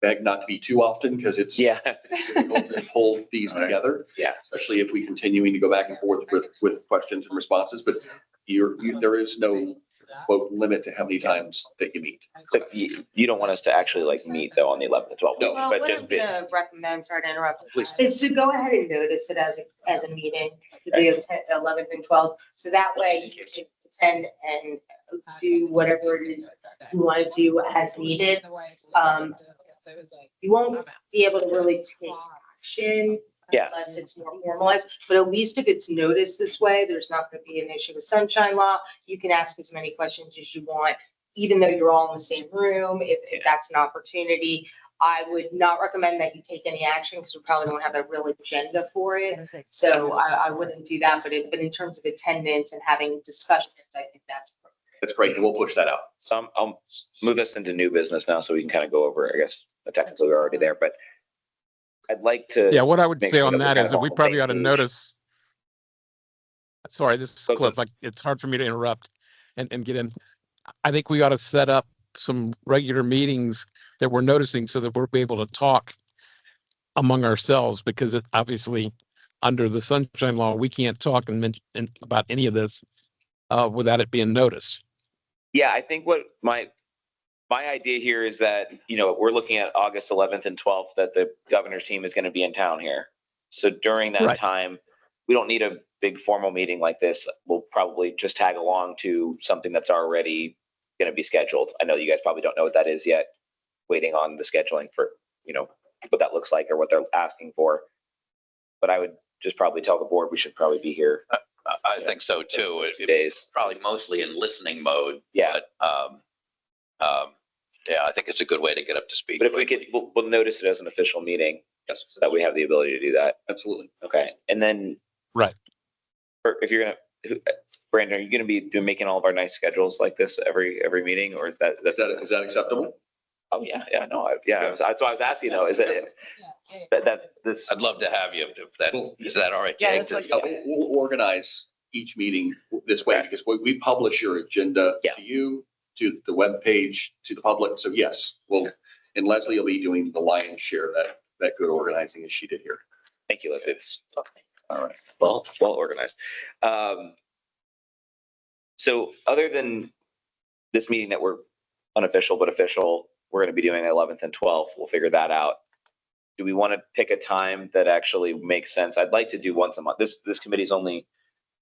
Speaker 6: beg not to be too often, because it's difficult to hold these together.
Speaker 1: Yeah.
Speaker 6: Especially if we continuing to go back and forth with questions and responses, but there is no quote limit to how many times that you meet.
Speaker 1: So you don't want us to actually meet though on the 11th and 12th?
Speaker 6: No.
Speaker 3: Well,
Speaker 1: But
Speaker 3: what
Speaker 1: just
Speaker 3: I'm
Speaker 1: be,
Speaker 3: gonna recommend, sorry to interrupt,
Speaker 6: Please.
Speaker 3: is to go ahead and notice it as a meeting, the 11th and 12th. So that way you can attend and do whatever it is you want to do as needed. You won't be able to really take action unless it's more formalized, but at least if it's noticed this way, there's not going to be an issue with sunshine law. You can ask as many questions as you want, even though you're all in the same room, if that's an opportunity. I would not recommend that you take any action because we probably don't have a real agenda for it. So I wouldn't do that, but in terms of attendance and having discussions, I think that's appropriate.
Speaker 6: That's great. And we'll push that out.
Speaker 1: So I'll move us into new business now so we can kind of go over, I guess, technically we're already there, but I'd like to.
Speaker 7: Yeah, what I would
Speaker 1: make
Speaker 7: say
Speaker 1: sure
Speaker 7: on
Speaker 1: that we're
Speaker 7: that
Speaker 1: kind
Speaker 7: is
Speaker 1: of
Speaker 7: that we
Speaker 1: on the
Speaker 7: probably
Speaker 1: same
Speaker 7: ought to
Speaker 1: page.
Speaker 7: notice. Sorry, this is
Speaker 1: Go
Speaker 7: Cliff. It's hard for me to interrupt and get in. I think we ought to set up some regular meetings that we're noticing so that we're able to talk among ourselves, because it obviously under the sunshine law, we can't talk and mention about any of this without it being noticed.
Speaker 1: Yeah, I think what my idea here is that, we're looking at August 11th and 12th, that the governor's team is going to be in town here. So during that
Speaker 7: Right.
Speaker 1: time, we don't need a big formal meeting like this. We'll probably just tag along to something that's already going to be scheduled. I know you guys probably don't know what that is yet, waiting on the scheduling for, what that looks like or what they're asking for. But I would just probably tell the board we should probably be here.
Speaker 2: I think so too.
Speaker 1: Few days.
Speaker 2: Probably mostly in listening mode.
Speaker 1: Yeah.
Speaker 2: But, yeah, I think it's a good way to get up to speed.
Speaker 1: But if we could, we'll notice it as an official meeting,
Speaker 6: Yes,
Speaker 1: so that we have the ability to do that.
Speaker 6: absolutely.
Speaker 1: Okay. And then.
Speaker 7: Right.
Speaker 1: If you're going to, Brandon, are you going to be making all of our nice schedules like this every meeting, or is that?
Speaker 6: Is that acceptable?
Speaker 1: Oh, yeah, no, that's why I was asking though, is it, that's this.
Speaker 2: I'd love to have you. Is that all right,
Speaker 3: Yeah,
Speaker 2: Jake?
Speaker 3: that's
Speaker 6: We'll organize each meeting this way, because we publish your agenda
Speaker 1: Yeah.
Speaker 6: to you, to the webpage, to the public. So yes, and Leslie will be doing the lion's share of that good organizing as she did here.
Speaker 1: Thank you, Liz. It's all right. Well organized. So other than this meeting that we're unofficial but official, we're going to be doing 11th and 12th. We'll figure that out. Do we want to pick a time that actually makes sense? I'd like to do once a month. This committee's only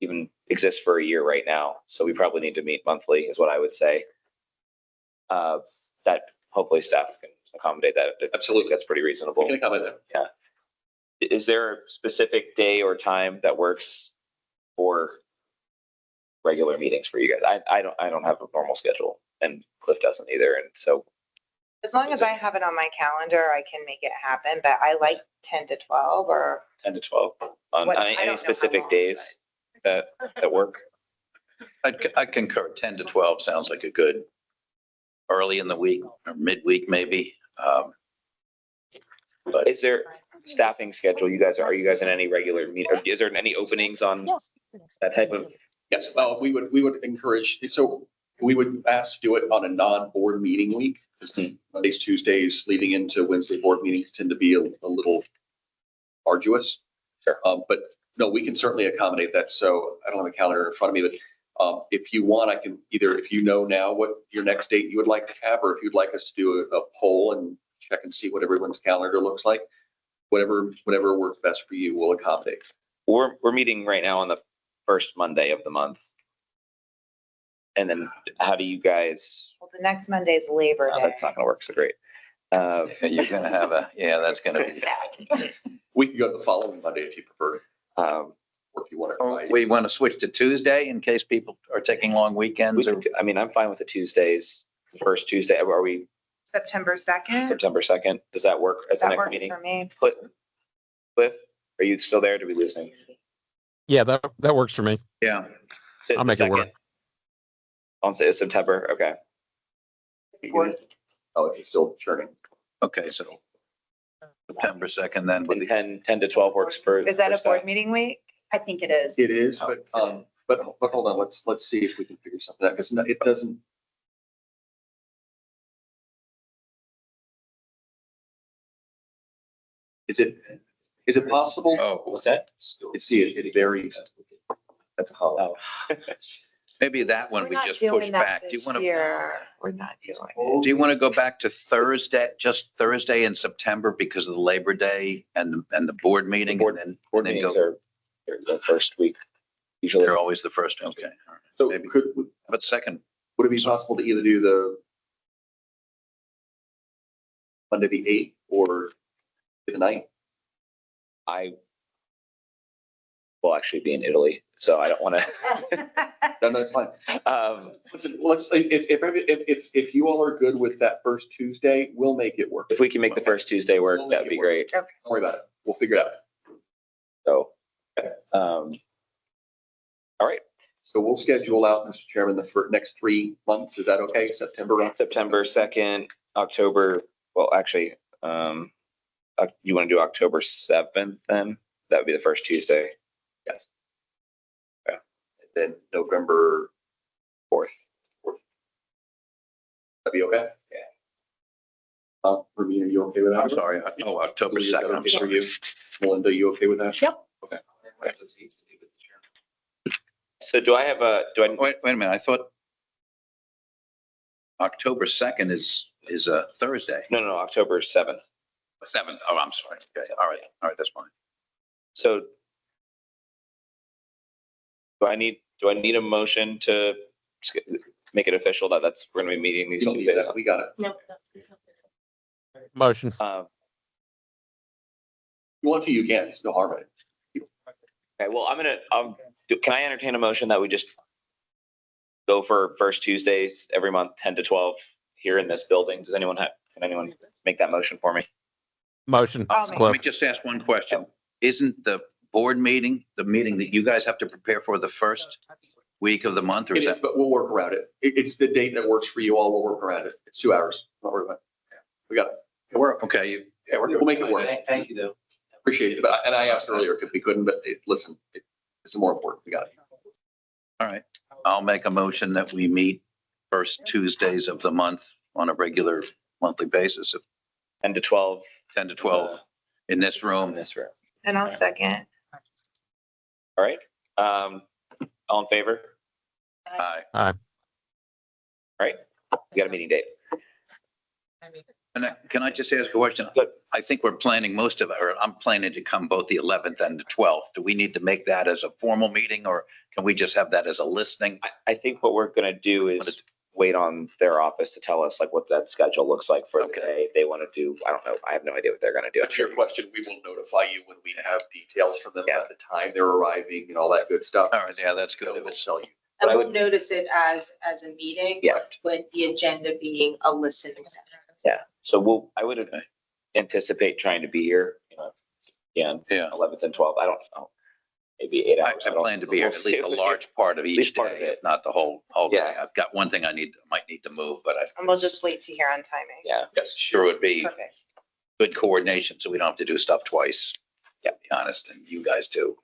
Speaker 1: even exists for a year right now, so we probably need to meet monthly, is what I would say. That hopefully staff can accommodate that.
Speaker 6: Absolutely.
Speaker 1: That's pretty reasonable.
Speaker 6: You can comment there.
Speaker 1: Yeah. Is there a specific day or time that works for regular meetings for you guys? I don't have a normal schedule, and Cliff doesn't either, and so.
Speaker 13: As long as I have it on my calendar, I can make it happen, but I like 10 to 12 or.
Speaker 1: 10 to 12 on
Speaker 13: What- I don't
Speaker 1: any
Speaker 13: know how
Speaker 1: specific
Speaker 13: long,
Speaker 1: days that work.
Speaker 2: I concur. 10 to 12 sounds like a good early in the week or midweek, maybe.
Speaker 1: But is there staffing schedule? Are you guys in any regular meet? Or is there any openings on that type of?
Speaker 6: Yes, we would encourage, so we would ask to do it on a non-board meeting week. Because Mondays, Tuesdays leading into Wednesday board meetings tend to be a little arduous.
Speaker 1: Sure.
Speaker 6: But no, we can certainly accommodate that. So I don't have a calendar in front of me, but if you want, I can either, if you know now what your next date you would like to have, or if you'd like us to do a poll and check and see what everyone's calendar looks like, whatever works best for you, we'll accommodate.
Speaker 1: We're meeting right now on the first Monday of the month. And then how do you guys?
Speaker 13: Well, the next Monday is Labor Day.
Speaker 1: That's not going to work so great.
Speaker 2: You're going to have that's going to be.
Speaker 6: We can go to the following Monday if you prefer, or if you want to.
Speaker 2: We want to switch to Tuesday in case people are taking long weekends.
Speaker 1: I'm fine with the Tuesdays. The first Tuesday. Are we
Speaker 13: September 2nd.
Speaker 1: September 2nd? Does that work as the
Speaker 13: That
Speaker 1: next
Speaker 13: works
Speaker 1: meeting?
Speaker 13: for me.
Speaker 1: Cliff, are you still there? Did we lose him?
Speaker 7: Yeah, that works for me.
Speaker 2: Yeah.
Speaker 7: I'll make it work.
Speaker 1: On September, okay.
Speaker 6: Oh, it's still churning.
Speaker 2: Okay, so September 2nd then.
Speaker 1: And 10 to 12 works for.
Speaker 13: Is that
Speaker 1: for
Speaker 13: a board
Speaker 1: staff?
Speaker 13: meeting week?
Speaker 4: I think it is.
Speaker 6: It is, but hold on, let's see if we can figure something out, because it doesn't. Is it possible?
Speaker 2: Oh,
Speaker 1: What's that?
Speaker 6: See, it varies. That's a holiday.
Speaker 1: Oh.
Speaker 2: maybe that one we just push back. Do you want to?
Speaker 13: We're not doing it.
Speaker 2: Do you want to go back to Thursday, just Thursday in September because of the Labor Day and the board meeting?
Speaker 1: Board meetings are the first week. Usually
Speaker 2: They're always the first. Okay. All right.
Speaker 6: So
Speaker 2: Maybe. But second,
Speaker 6: would it be possible to either do the Monday the 8th or the 9th?
Speaker 1: I we'll actually be in Italy. So I don't want to,
Speaker 6: No, that's fine. Listen, if you all are good with that first Tuesday, we'll make it work.
Speaker 1: if we can make the first Tuesday work, that'd be great.
Speaker 6: Don't worry about it. We'll figure it out.
Speaker 1: So, all right,
Speaker 6: So we'll schedule out, Mr. Chairman, the next 3 months. Is that okay? September?
Speaker 1: September 2nd, October, well, actually, you want to do October 7th then? That would be the first Tuesday.
Speaker 6: Yes. Yeah. And then November
Speaker 1: 4th.
Speaker 6: That'd be okay? Yeah. Remy, are you okay with that?
Speaker 2: I'm sorry. Oh, October
Speaker 6: Is that
Speaker 2: 2nd. I'm
Speaker 6: okay for
Speaker 2: sorry.
Speaker 6: you? Melinda, you okay with that?
Speaker 5: Yep.
Speaker 6: Okay.
Speaker 1: So do I have
Speaker 2: Wait a minute. I thought October 2nd is a Thursday.
Speaker 1: no, October 7th.
Speaker 2: 7th. Oh, I'm sorry. Okay. All right. That's fine.
Speaker 1: So do I need a motion to make it official that we're going to be meeting these
Speaker 6: You don't need
Speaker 1: Tuesdays?
Speaker 6: that. We got it.
Speaker 5: No.
Speaker 7: Motion.
Speaker 6: You want to, you can. It's no harm in it.
Speaker 1: Okay, well, can I entertain a motion that we just go for first Tuesdays every month, 10 to 12 here in this building? Can anyone make that motion for me?
Speaker 7: Motion.
Speaker 2: Let me
Speaker 7: Cliff.
Speaker 2: just ask one question. Isn't the board meeting, the meeting that you guys have to prepare for the first week of the month, or
Speaker 6: It
Speaker 2: is
Speaker 6: is,
Speaker 2: that?
Speaker 6: but we'll work around it. It's the date that works for you all. We'll work around it. It's 2 hours. Don't worry about it. We got it.
Speaker 2: We're okay.
Speaker 6: We'll make it work.
Speaker 10: Thank you, though.
Speaker 6: Appreciate it. And I asked earlier if we couldn't, but listen, it's more important. We got it.
Speaker 2: All right. I'll make a motion that we meet first Tuesdays of the month on a regular monthly basis of
Speaker 1: 10 to 12
Speaker 2: 10 to 12 in this
Speaker 1: in
Speaker 2: room.
Speaker 1: this room.
Speaker 11: And I'll second.
Speaker 1: All right. All in favor?
Speaker 2: Aye.
Speaker 1: All right. We got a meeting date.
Speaker 2: And can I just ask a question?
Speaker 1: Good.
Speaker 2: I think we're planning most of it, or I'm planning to come both the 11th and the 12th. Do we need to make that as a formal meeting, or can we just have that as a listening?
Speaker 1: I think what we're going to do is wait on their office to tell us like what that schedule looks like for the day. They want to do, I don't know. I have no idea what they're going to do.
Speaker 6: That's your question. We will notify you when we have details from them
Speaker 1: Yeah.
Speaker 6: at the time they're arriving and all that good stuff.
Speaker 2: All right. Yeah, that's good.
Speaker 6: We'll tell you.
Speaker 3: And
Speaker 1: I
Speaker 3: we'll
Speaker 1: would-
Speaker 3: notice it as a meeting.
Speaker 1: Yeah.
Speaker 3: With the agenda being a listening session.
Speaker 1: Yeah. So I would anticipate trying to be here, again,
Speaker 2: Yeah.
Speaker 1: 11th and 12th. I don't know. Maybe 8
Speaker 2: I
Speaker 1: hours.
Speaker 2: I plan to be here at least a large part of each
Speaker 1: least part of
Speaker 2: day,
Speaker 1: it.
Speaker 2: if not the whole day.
Speaker 1: Yeah.
Speaker 2: I've got one thing might need to move, but
Speaker 13: And we'll just wait to hear on timing.
Speaker 1: Yeah.
Speaker 2: yes, sure would be
Speaker 13: Perfect.
Speaker 2: good coordination, so we don't have to do stuff twice. Yeah, be honest, and you guys too.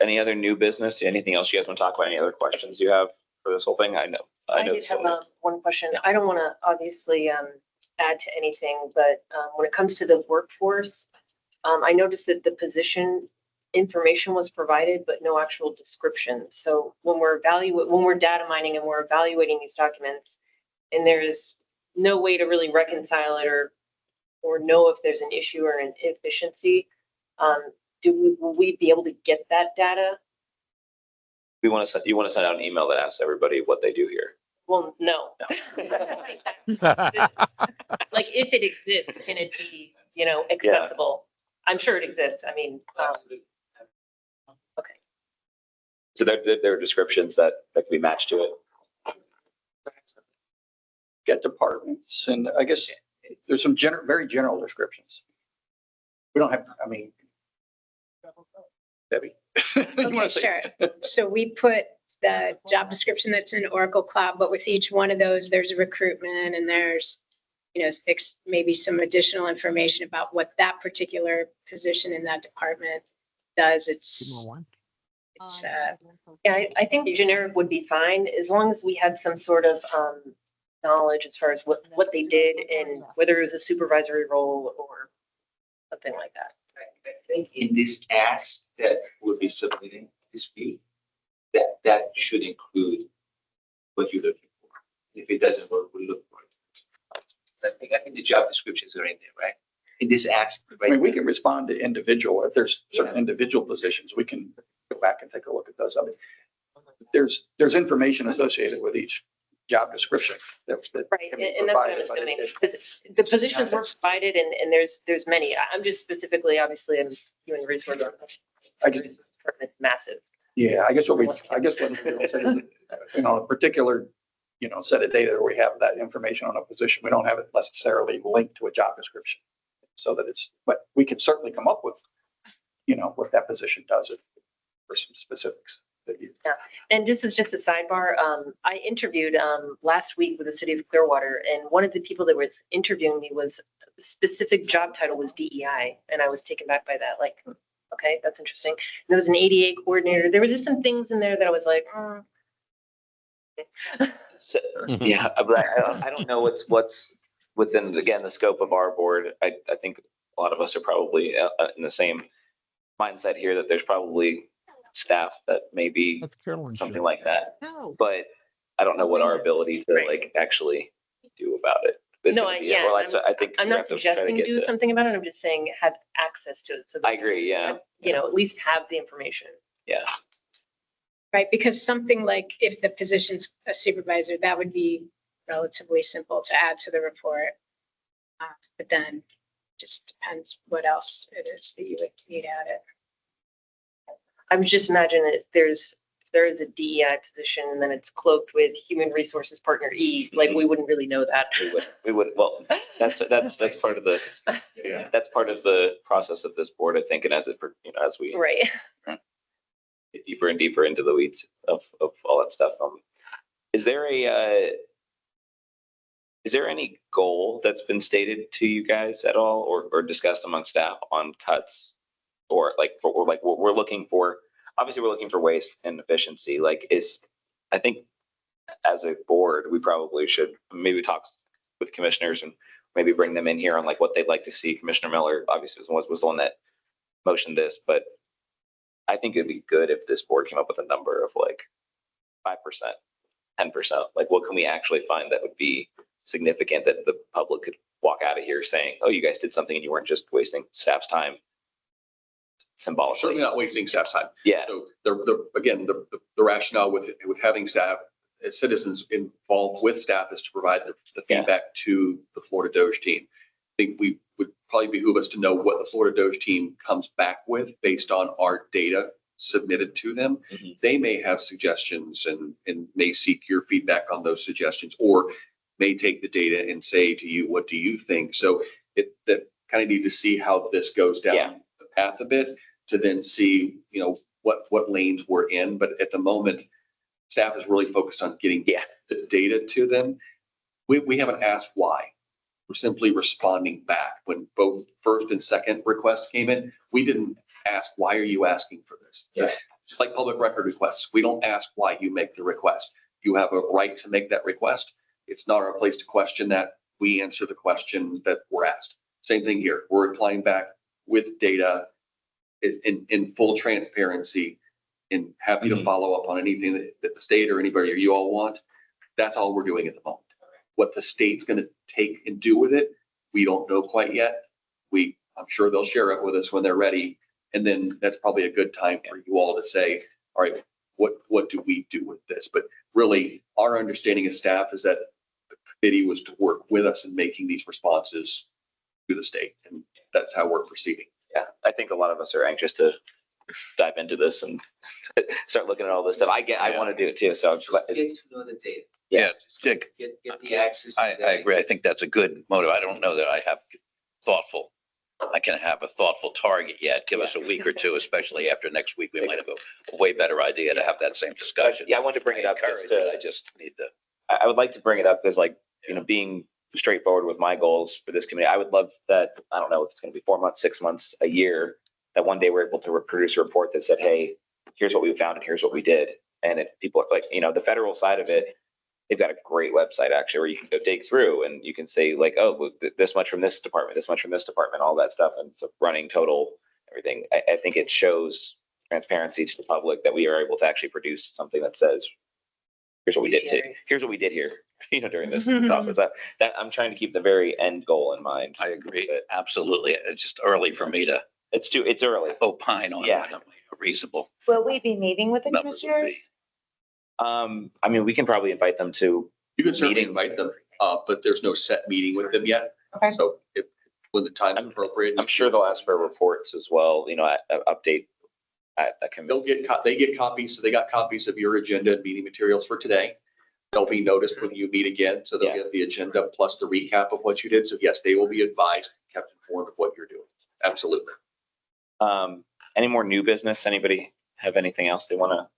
Speaker 1: Any other new business? Anything else you guys want to talk about? Any other questions you have for this whole thing? I know.
Speaker 5: I did have one question. I don't want to obviously add to anything, but when it comes to the workforce, I noticed that the position information was provided, but no actual description. So when we're data mining and we're evaluating these documents, and there is no way to really reconcile it or know if there's an issue or an inefficiency, will we be able to get that data?
Speaker 1: You want to send out an email that asks everybody what they do here.
Speaker 5: Well, no. Like if it exists, can it be, accessible? I'm sure it exists. I mean, okay.
Speaker 1: So there are descriptions that can be matched to it.
Speaker 9: Get departments, and I guess there's some very general descriptions. We don't have, I mean, Debbie. You wanna
Speaker 8: Okay,
Speaker 9: say-
Speaker 8: sure. So we put the job description that's in Oracle Cloud, but with each one of those, there's a recruitment and there's, maybe some additional information about what that particular position in that department does. It's
Speaker 5: Yeah, I think generic would be fine as long as we had some sort of knowledge as far as what they did and whether it was a supervisory role or something like that.
Speaker 10: I think in this ask that we'll be submitting this week, that should include what you're looking for. If it doesn't work, we'll look for it. I think the job descriptions are in there, right? In this ask.
Speaker 9: I mean, we can respond to individual, if there's certain individual positions, we can go back and take a look at those. I mean, there's information associated with each job description. that
Speaker 5: Right,
Speaker 9: can be
Speaker 5: and that's what I'm
Speaker 9: provided, but
Speaker 5: assuming,
Speaker 9: it-
Speaker 5: because the positions were provided and there's many. I'm just specifically, obviously, I'm human resource.
Speaker 9: I just-
Speaker 5: Massive.
Speaker 9: Yeah, I guess what a particular, set of data where we have that information on a position, we don't have it necessarily linked to a job description. So that but we can certainly come up with, what that position does for some specifics.
Speaker 5: And this is just a sidebar. I interviewed last week with the city of Clearwater, and one of the people that was interviewing me was specific job title was DEI, and I was taken back by that. Like, okay, that's interesting. And there was an ADA coordinator. There was just some things in there that I was like,
Speaker 1: So, yeah, but I don't know what's within, again, the scope of our board. I think a lot of us are probably in the same mindset here, that there's probably staff that may be
Speaker 7: That's Carolyn's
Speaker 1: something
Speaker 7: show.
Speaker 1: like that,
Speaker 12: No.
Speaker 1: but I don't know what our ability to
Speaker 5: Right.
Speaker 1: like actually do about it. is
Speaker 5: No,
Speaker 1: gonna be.
Speaker 5: yeah,
Speaker 1: Well, I think
Speaker 5: I'm
Speaker 1: we
Speaker 5: not
Speaker 1: have to try to
Speaker 5: suggesting
Speaker 1: get
Speaker 5: do
Speaker 1: to-
Speaker 5: something about it. I'm just saying have access to it. So that
Speaker 1: I agree, yeah.
Speaker 5: at least have the information.
Speaker 1: Yeah.
Speaker 8: Right, because something like if the position's a supervisor, that would be relatively simple to add to the report. But then just depends what else it is that you would need added.
Speaker 5: I would just imagine if there is a DEI position and then it's cloaked with human resources partner E, like we wouldn't really know that.
Speaker 1: We would, well, that's part of the, that's part of the process of this board, I think, and as as we
Speaker 5: Right.
Speaker 1: get deeper and deeper into the weeds of all that stuff. Is there any goal that's been stated to you guys at all, or discussed among staff on cuts, or what we're looking for? Obviously, we're looking for waste and efficiency. I think as a board, we probably should maybe talk with commissioners and maybe bring them in here on what they'd like to see. Commissioner Miller obviously was the one that motioned this, but I think it'd be good if this board came up with a number of 5%, 10%. What can we actually find that would be significant that the public could walk out of here saying, oh, you guys did something and you weren't just wasting staff's time symbolically.
Speaker 6: Certainly not wasting staff's time.
Speaker 1: Yeah.
Speaker 6: So the rationale with having staff, as citizens involved with staff, is to provide the feedback to the Florida DOGE team. I think we would probably behoove us to know what the Florida DOGE team comes back with based on our data submitted to them.
Speaker 1: Mm-hmm.
Speaker 6: They may have suggestions and may seek your feedback on those suggestions, or may take the data and say to you, what do you think? So that kind of need to see how this goes down the path a bit to then see, what lanes we're in. But at the moment, staff is really focused on getting the data to them. We haven't asked why. We're simply responding back. When both first and second requests came in, we didn't ask, why are you asking for this?
Speaker 1: Yeah.
Speaker 6: Just like public record requests, we don't ask why you make the request. You have a right to make that request. It's not our place to question that. We answer the question that we're asked. Same thing here. We're replying back with data in full transparency, and happy to follow up on anything that the state or anybody or you all want. That's all we're doing at the moment. What the state's going to take and do with it, we don't know quite yet. I'm sure they'll share it with us when they're ready. And then that's probably a good time for you all to say, all right, what do we do with this? But really, our understanding as staff is that the committee was to work with us in making these responses to the state. And that's how we're proceeding.
Speaker 1: Yeah, I think a lot of us are anxious to dive into this and start looking at all this stuff. I want to do it too. So I'm just
Speaker 10: Get to know the data.
Speaker 2: Yeah,
Speaker 10: Just
Speaker 2: Dick,
Speaker 10: Get the access. to
Speaker 2: I
Speaker 10: that.
Speaker 2: agree. I think that's a good motive. I don't know that I can have a thoughtful target yet. Give us a week or two, especially after next week. We might have a way better idea to have that same discussion.
Speaker 1: yeah, I wanted to bring it up.
Speaker 2: Encourage it. I just need to.
Speaker 1: I would like to bring it up because being straightforward with my goals for this committee, I would love that, I don't know if it's going to be 4 months, 6 months, a year, that one day we're able to produce a report that said, hey, here's what we found and here's what we did. And people are the federal side of it, they've got a great website actually where you can go dig through and you can say oh, this much from this department, this much from this department, all that stuff. And it's a running total, everything. I think it shows transparency to the public that we are able to actually produce something that says, here's what we did here's what we did here, during this process. That I'm trying to keep the very end goal in mind.
Speaker 2: I agree. Absolutely. It's just early for me to
Speaker 1: It's early.
Speaker 2: opine on
Speaker 1: Yeah.
Speaker 2: what a reasonable.
Speaker 13: Will we be meeting with the
Speaker 2: Numbers would be.
Speaker 13: commissioners?
Speaker 1: We can probably invite them to
Speaker 6: You can certainly
Speaker 1: Meeting.
Speaker 6: invite them, but there's no set meeting with them yet.
Speaker 13: Okay.
Speaker 6: So if, when the time is appropriate.
Speaker 1: I'm sure they'll ask for reports as well, update at a committee.
Speaker 6: They get copies, so they got copies of your agenda and meeting materials for today. They'll be noticed when you meet again, so they'll
Speaker 1: Yeah.
Speaker 6: get the agenda plus the recap of what you did. So yes, they will be advised, kept informed of what you're doing. Absolutely.
Speaker 1: Any more new business? Anybody have anything else they want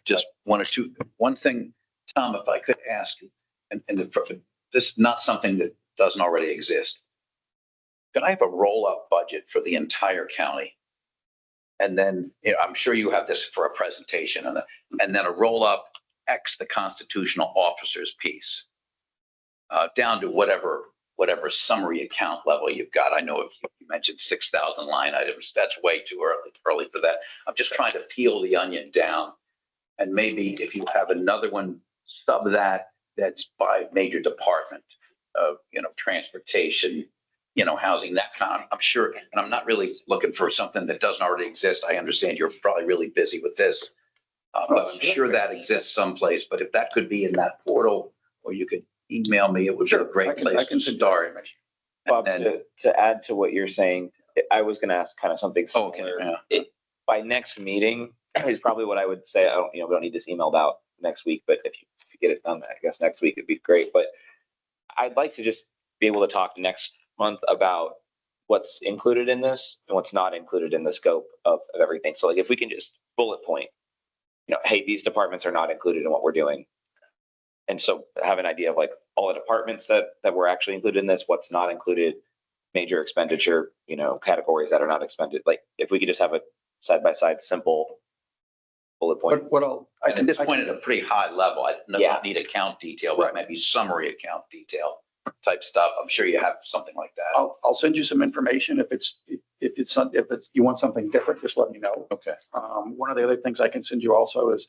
Speaker 2: Just one thing, Tom, if I could ask, this is not something that doesn't already exist. Can I have a roll-up budget for the entire county? And then, I'm sure you have this for a presentation and then a roll-up X the constitutional officers piece, down to whatever summary account level you've got. I know if you mentioned 6,000 line items, that's way too early for that. I'm just trying to peel the onion down. And maybe if you have another one sub that's by major department of, transportation, housing, that kind of, I'm sure, and I'm not really looking for something that doesn't already exist. I understand you're probably really busy with this. But I'm sure that exists someplace, but if that could be in that portal, or you could email me, it would be a great place to start.
Speaker 1: Bob,
Speaker 2: And then-
Speaker 1: to add to what you're saying, I was going to ask kind of something
Speaker 2: Oh, okay,
Speaker 1: similar.
Speaker 2: yeah.
Speaker 1: By next meeting is probably what I would say. We don't need this emailed out next week, but if you get it done, I guess next week it'd be great. But I'd like to just be able to talk next month about what's included in this and what's not included in the scope of everything. So like if we can just bullet point, hey, these departments are not included in what we're doing. And so have an idea of like all the departments that were actually included in this, what's not included, major expenditure, categories that are not expended. Like if we could just have a side-by-side simple bullet point.
Speaker 2: And at this point, at a pretty high level, I don't
Speaker 1: Yeah.
Speaker 2: need account detail, but maybe summary account detail type stuff. I'm sure you have something like that.
Speaker 9: I'll send you some information. If you want something different, just let me know.
Speaker 2: Okay.
Speaker 9: One of the other things I can send you also is,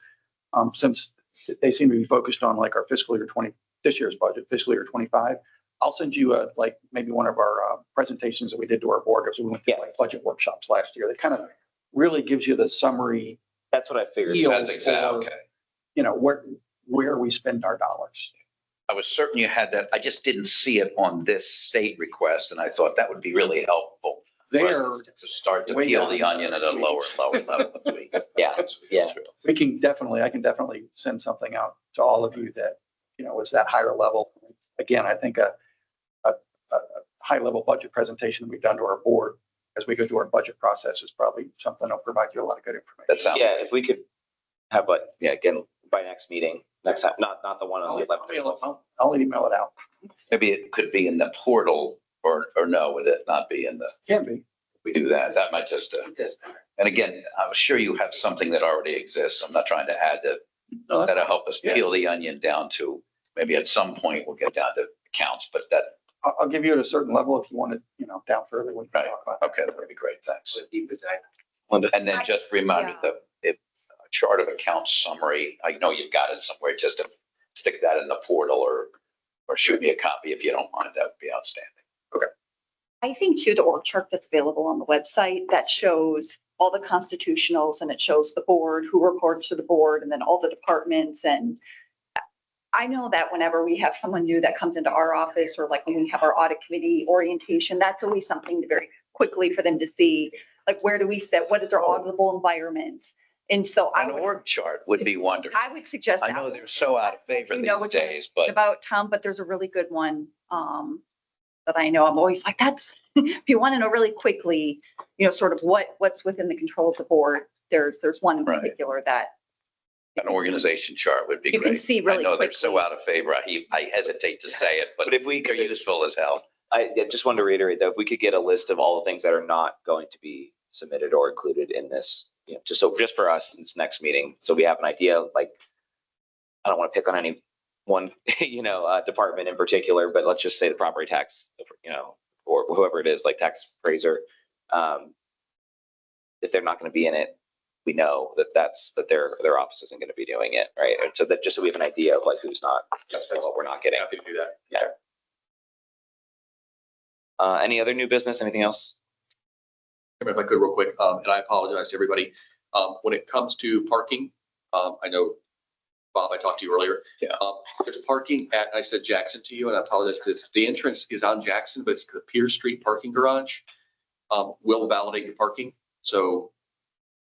Speaker 9: since they seem to be focused on like our fiscal year 20, this year's budget, fiscal year 25, I'll send you maybe one of our presentations that we did to our board as we went through like budget workshops last year. That kind of really gives you the summary.
Speaker 1: That's what I figured.
Speaker 2: That's exactly, okay.
Speaker 9: Where we spend our dollars.
Speaker 2: I was certain you had that. I just didn't see it on this state request, and I thought that would be really helpful.
Speaker 9: There,
Speaker 2: To start to
Speaker 9: way
Speaker 2: peel
Speaker 9: down
Speaker 2: the onion at a lower level.
Speaker 1: Yeah.
Speaker 9: I can definitely send something out to all of you that, is that higher level. Again, I think a high level budget presentation that we've done to our board as we go through our budget process is probably something that'll provide you a lot of good information.
Speaker 2: That sounds.
Speaker 1: Yeah, if we could have again, by next meeting, next time, not the one on the 11th.
Speaker 9: I'll email it out.
Speaker 2: Maybe it could be in the portal or no, would it not be in the,
Speaker 9: Can be.
Speaker 2: we do that. That might just, and again, I'm sure you have something that already exists. I'm not trying to add that.
Speaker 9: No,
Speaker 2: That'll help us peel the onion down to, maybe at some point we'll get down to accounts, but that,
Speaker 9: I'll give you at a certain level if you want it, down further. We can
Speaker 2: right,
Speaker 9: talk about that.
Speaker 2: okay, that would be great, thanks.
Speaker 10: Deep dive.
Speaker 2: And then just remind me if a chart of accounts summary, I know you've got it somewhere, just to stick that in the portal or shoot me a copy if you don't mind, that would be outstanding.
Speaker 4: I think too, the org chart that's available on the website that shows all the constitutionals and it shows the board, who reports to the board, and then all the departments. And I know that whenever we have someone new that comes into our office, or like when we have our audit committee orientation, that's always something to very quickly for them to see, like, where do we sit? What is our auditable environment? And so
Speaker 2: An org chart would be wonderful.
Speaker 4: I would suggest
Speaker 2: I
Speaker 4: that.
Speaker 2: know they're so out of favor
Speaker 4: You know
Speaker 2: these
Speaker 4: what you're
Speaker 2: days, but
Speaker 4: about, Tom, but there's a really good one that I know. I'm always like, that's, if you want to know really quickly, sort of what's within the control of the board, there's one in
Speaker 2: Right.
Speaker 4: particular that
Speaker 2: an organization chart would be
Speaker 4: you can
Speaker 2: great.
Speaker 4: see really
Speaker 2: I know they're so
Speaker 4: quickly.
Speaker 2: out of favor. I hesitate to say it, but
Speaker 1: But if we
Speaker 2: they're
Speaker 1: could,
Speaker 2: useful as hell.
Speaker 1: I just wanted to reiterate that if we could get a list of all the things that are not going to be submitted or included in this, just for us in this next meeting, so we have an idea. Like, I don't want to pick on any one, department in particular, but let's just say the property tax, or whoever it is, like tax appraiser. If they're not going to be in it, we know that their office isn't going to be doing it, right? And so that just so we have an idea of like who's not, what we're not getting.
Speaker 6: Happy to do that.
Speaker 1: Yeah. Any other new business? Anything else?
Speaker 6: If I could real quick, and I apologize to everybody. When it comes to parking, I know Bob, I talked to you earlier.
Speaker 2: Yeah.
Speaker 6: There's parking at, I said Jackson to you, and I apologize because the entrance is on Jackson, but it's the Pierce Street parking garage. We'll validate your parking. So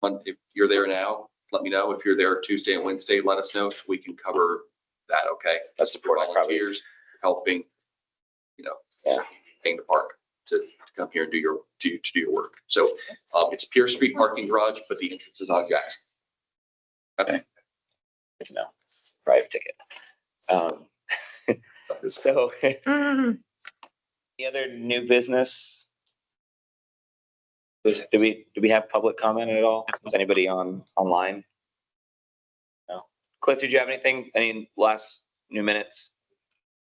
Speaker 6: if you're there now, let me know. If you're there Tuesday and Wednesday, let us know if we can cover that. Okay.
Speaker 1: That's important.
Speaker 6: Volunteers helping, paying to park to come here and do your work. So it's Pierce Street parking garage, but the entrance is on Jackson. Okay.
Speaker 1: Good to know. Private ticket. So any other new business? Do we have public comment at all? Was anybody online? No. Cliff, did you have anything? Any last new minutes?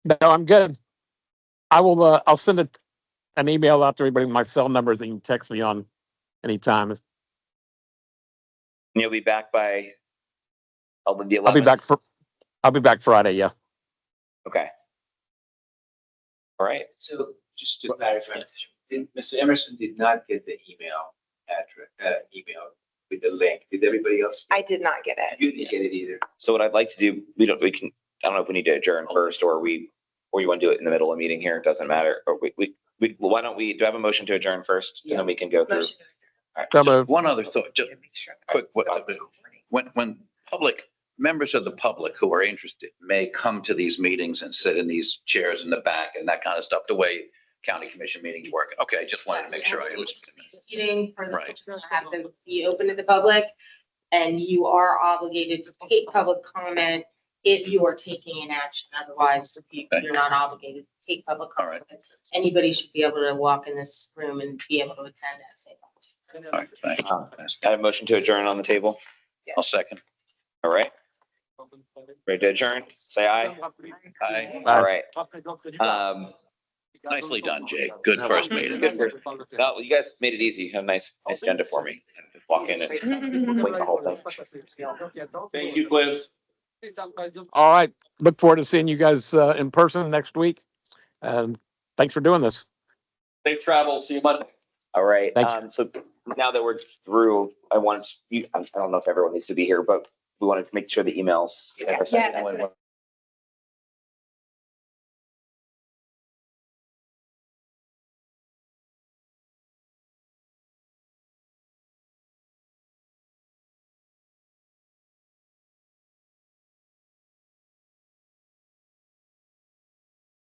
Speaker 7: No, I'm good. I will, I'll send an email out to everybody with my cell numbers that you can text me on anytime.
Speaker 1: And you'll be back by the 11th?
Speaker 7: I'll be back Friday, yeah.
Speaker 1: Okay. All right.
Speaker 10: So just to clarify, Mr. Emerson did not get the email email with the link. Did everybody else?
Speaker 13: I did not get it.
Speaker 10: You didn't get it either.
Speaker 1: So what I'd like to do, I don't know if we need to adjourn first or you want to do it in the middle of the meeting here. It doesn't matter. Or why don't we, do I have a motion to adjourn first? And then we can go through.
Speaker 3: Motion.
Speaker 2: Just one other thought, just quick, when members of the public who are interested may come to these meetings and sit in these chairs in the back and that kind of stuff, the way county commission meetings work. Okay, I just wanted to make sure I was.
Speaker 3: Meeting for the
Speaker 2: Right.
Speaker 3: have to be open to the public, and you are obligated to take public comment if you are taking an action. Otherwise, you're not obligated to take public
Speaker 2: All right.
Speaker 3: comment. Anybody should be able to walk in this room and be able to attend that same.
Speaker 2: All right, thank you.
Speaker 1: I have a motion to adjourn on the table.
Speaker 2: I'll second.
Speaker 1: All right. Ready to adjourn? Say aye.
Speaker 2: Aye.
Speaker 1: All right.
Speaker 2: Nicely done, Jake. Good first meeting.
Speaker 1: Good first. Well, you guys made it easy. You have a nice agenda for me. Just walk in and wait the whole thing.
Speaker 6: Thank you, Liz.
Speaker 7: All right. Look forward to seeing you guys in person next week. And thanks for doing this.
Speaker 6: Safe travel. See you Monday.
Speaker 1: All right.
Speaker 7: Thank you.
Speaker 1: So now that we're through, I don't know if everyone needs to be here, but we wanted to make sure the emails.
Speaker 11: Yeah, that's what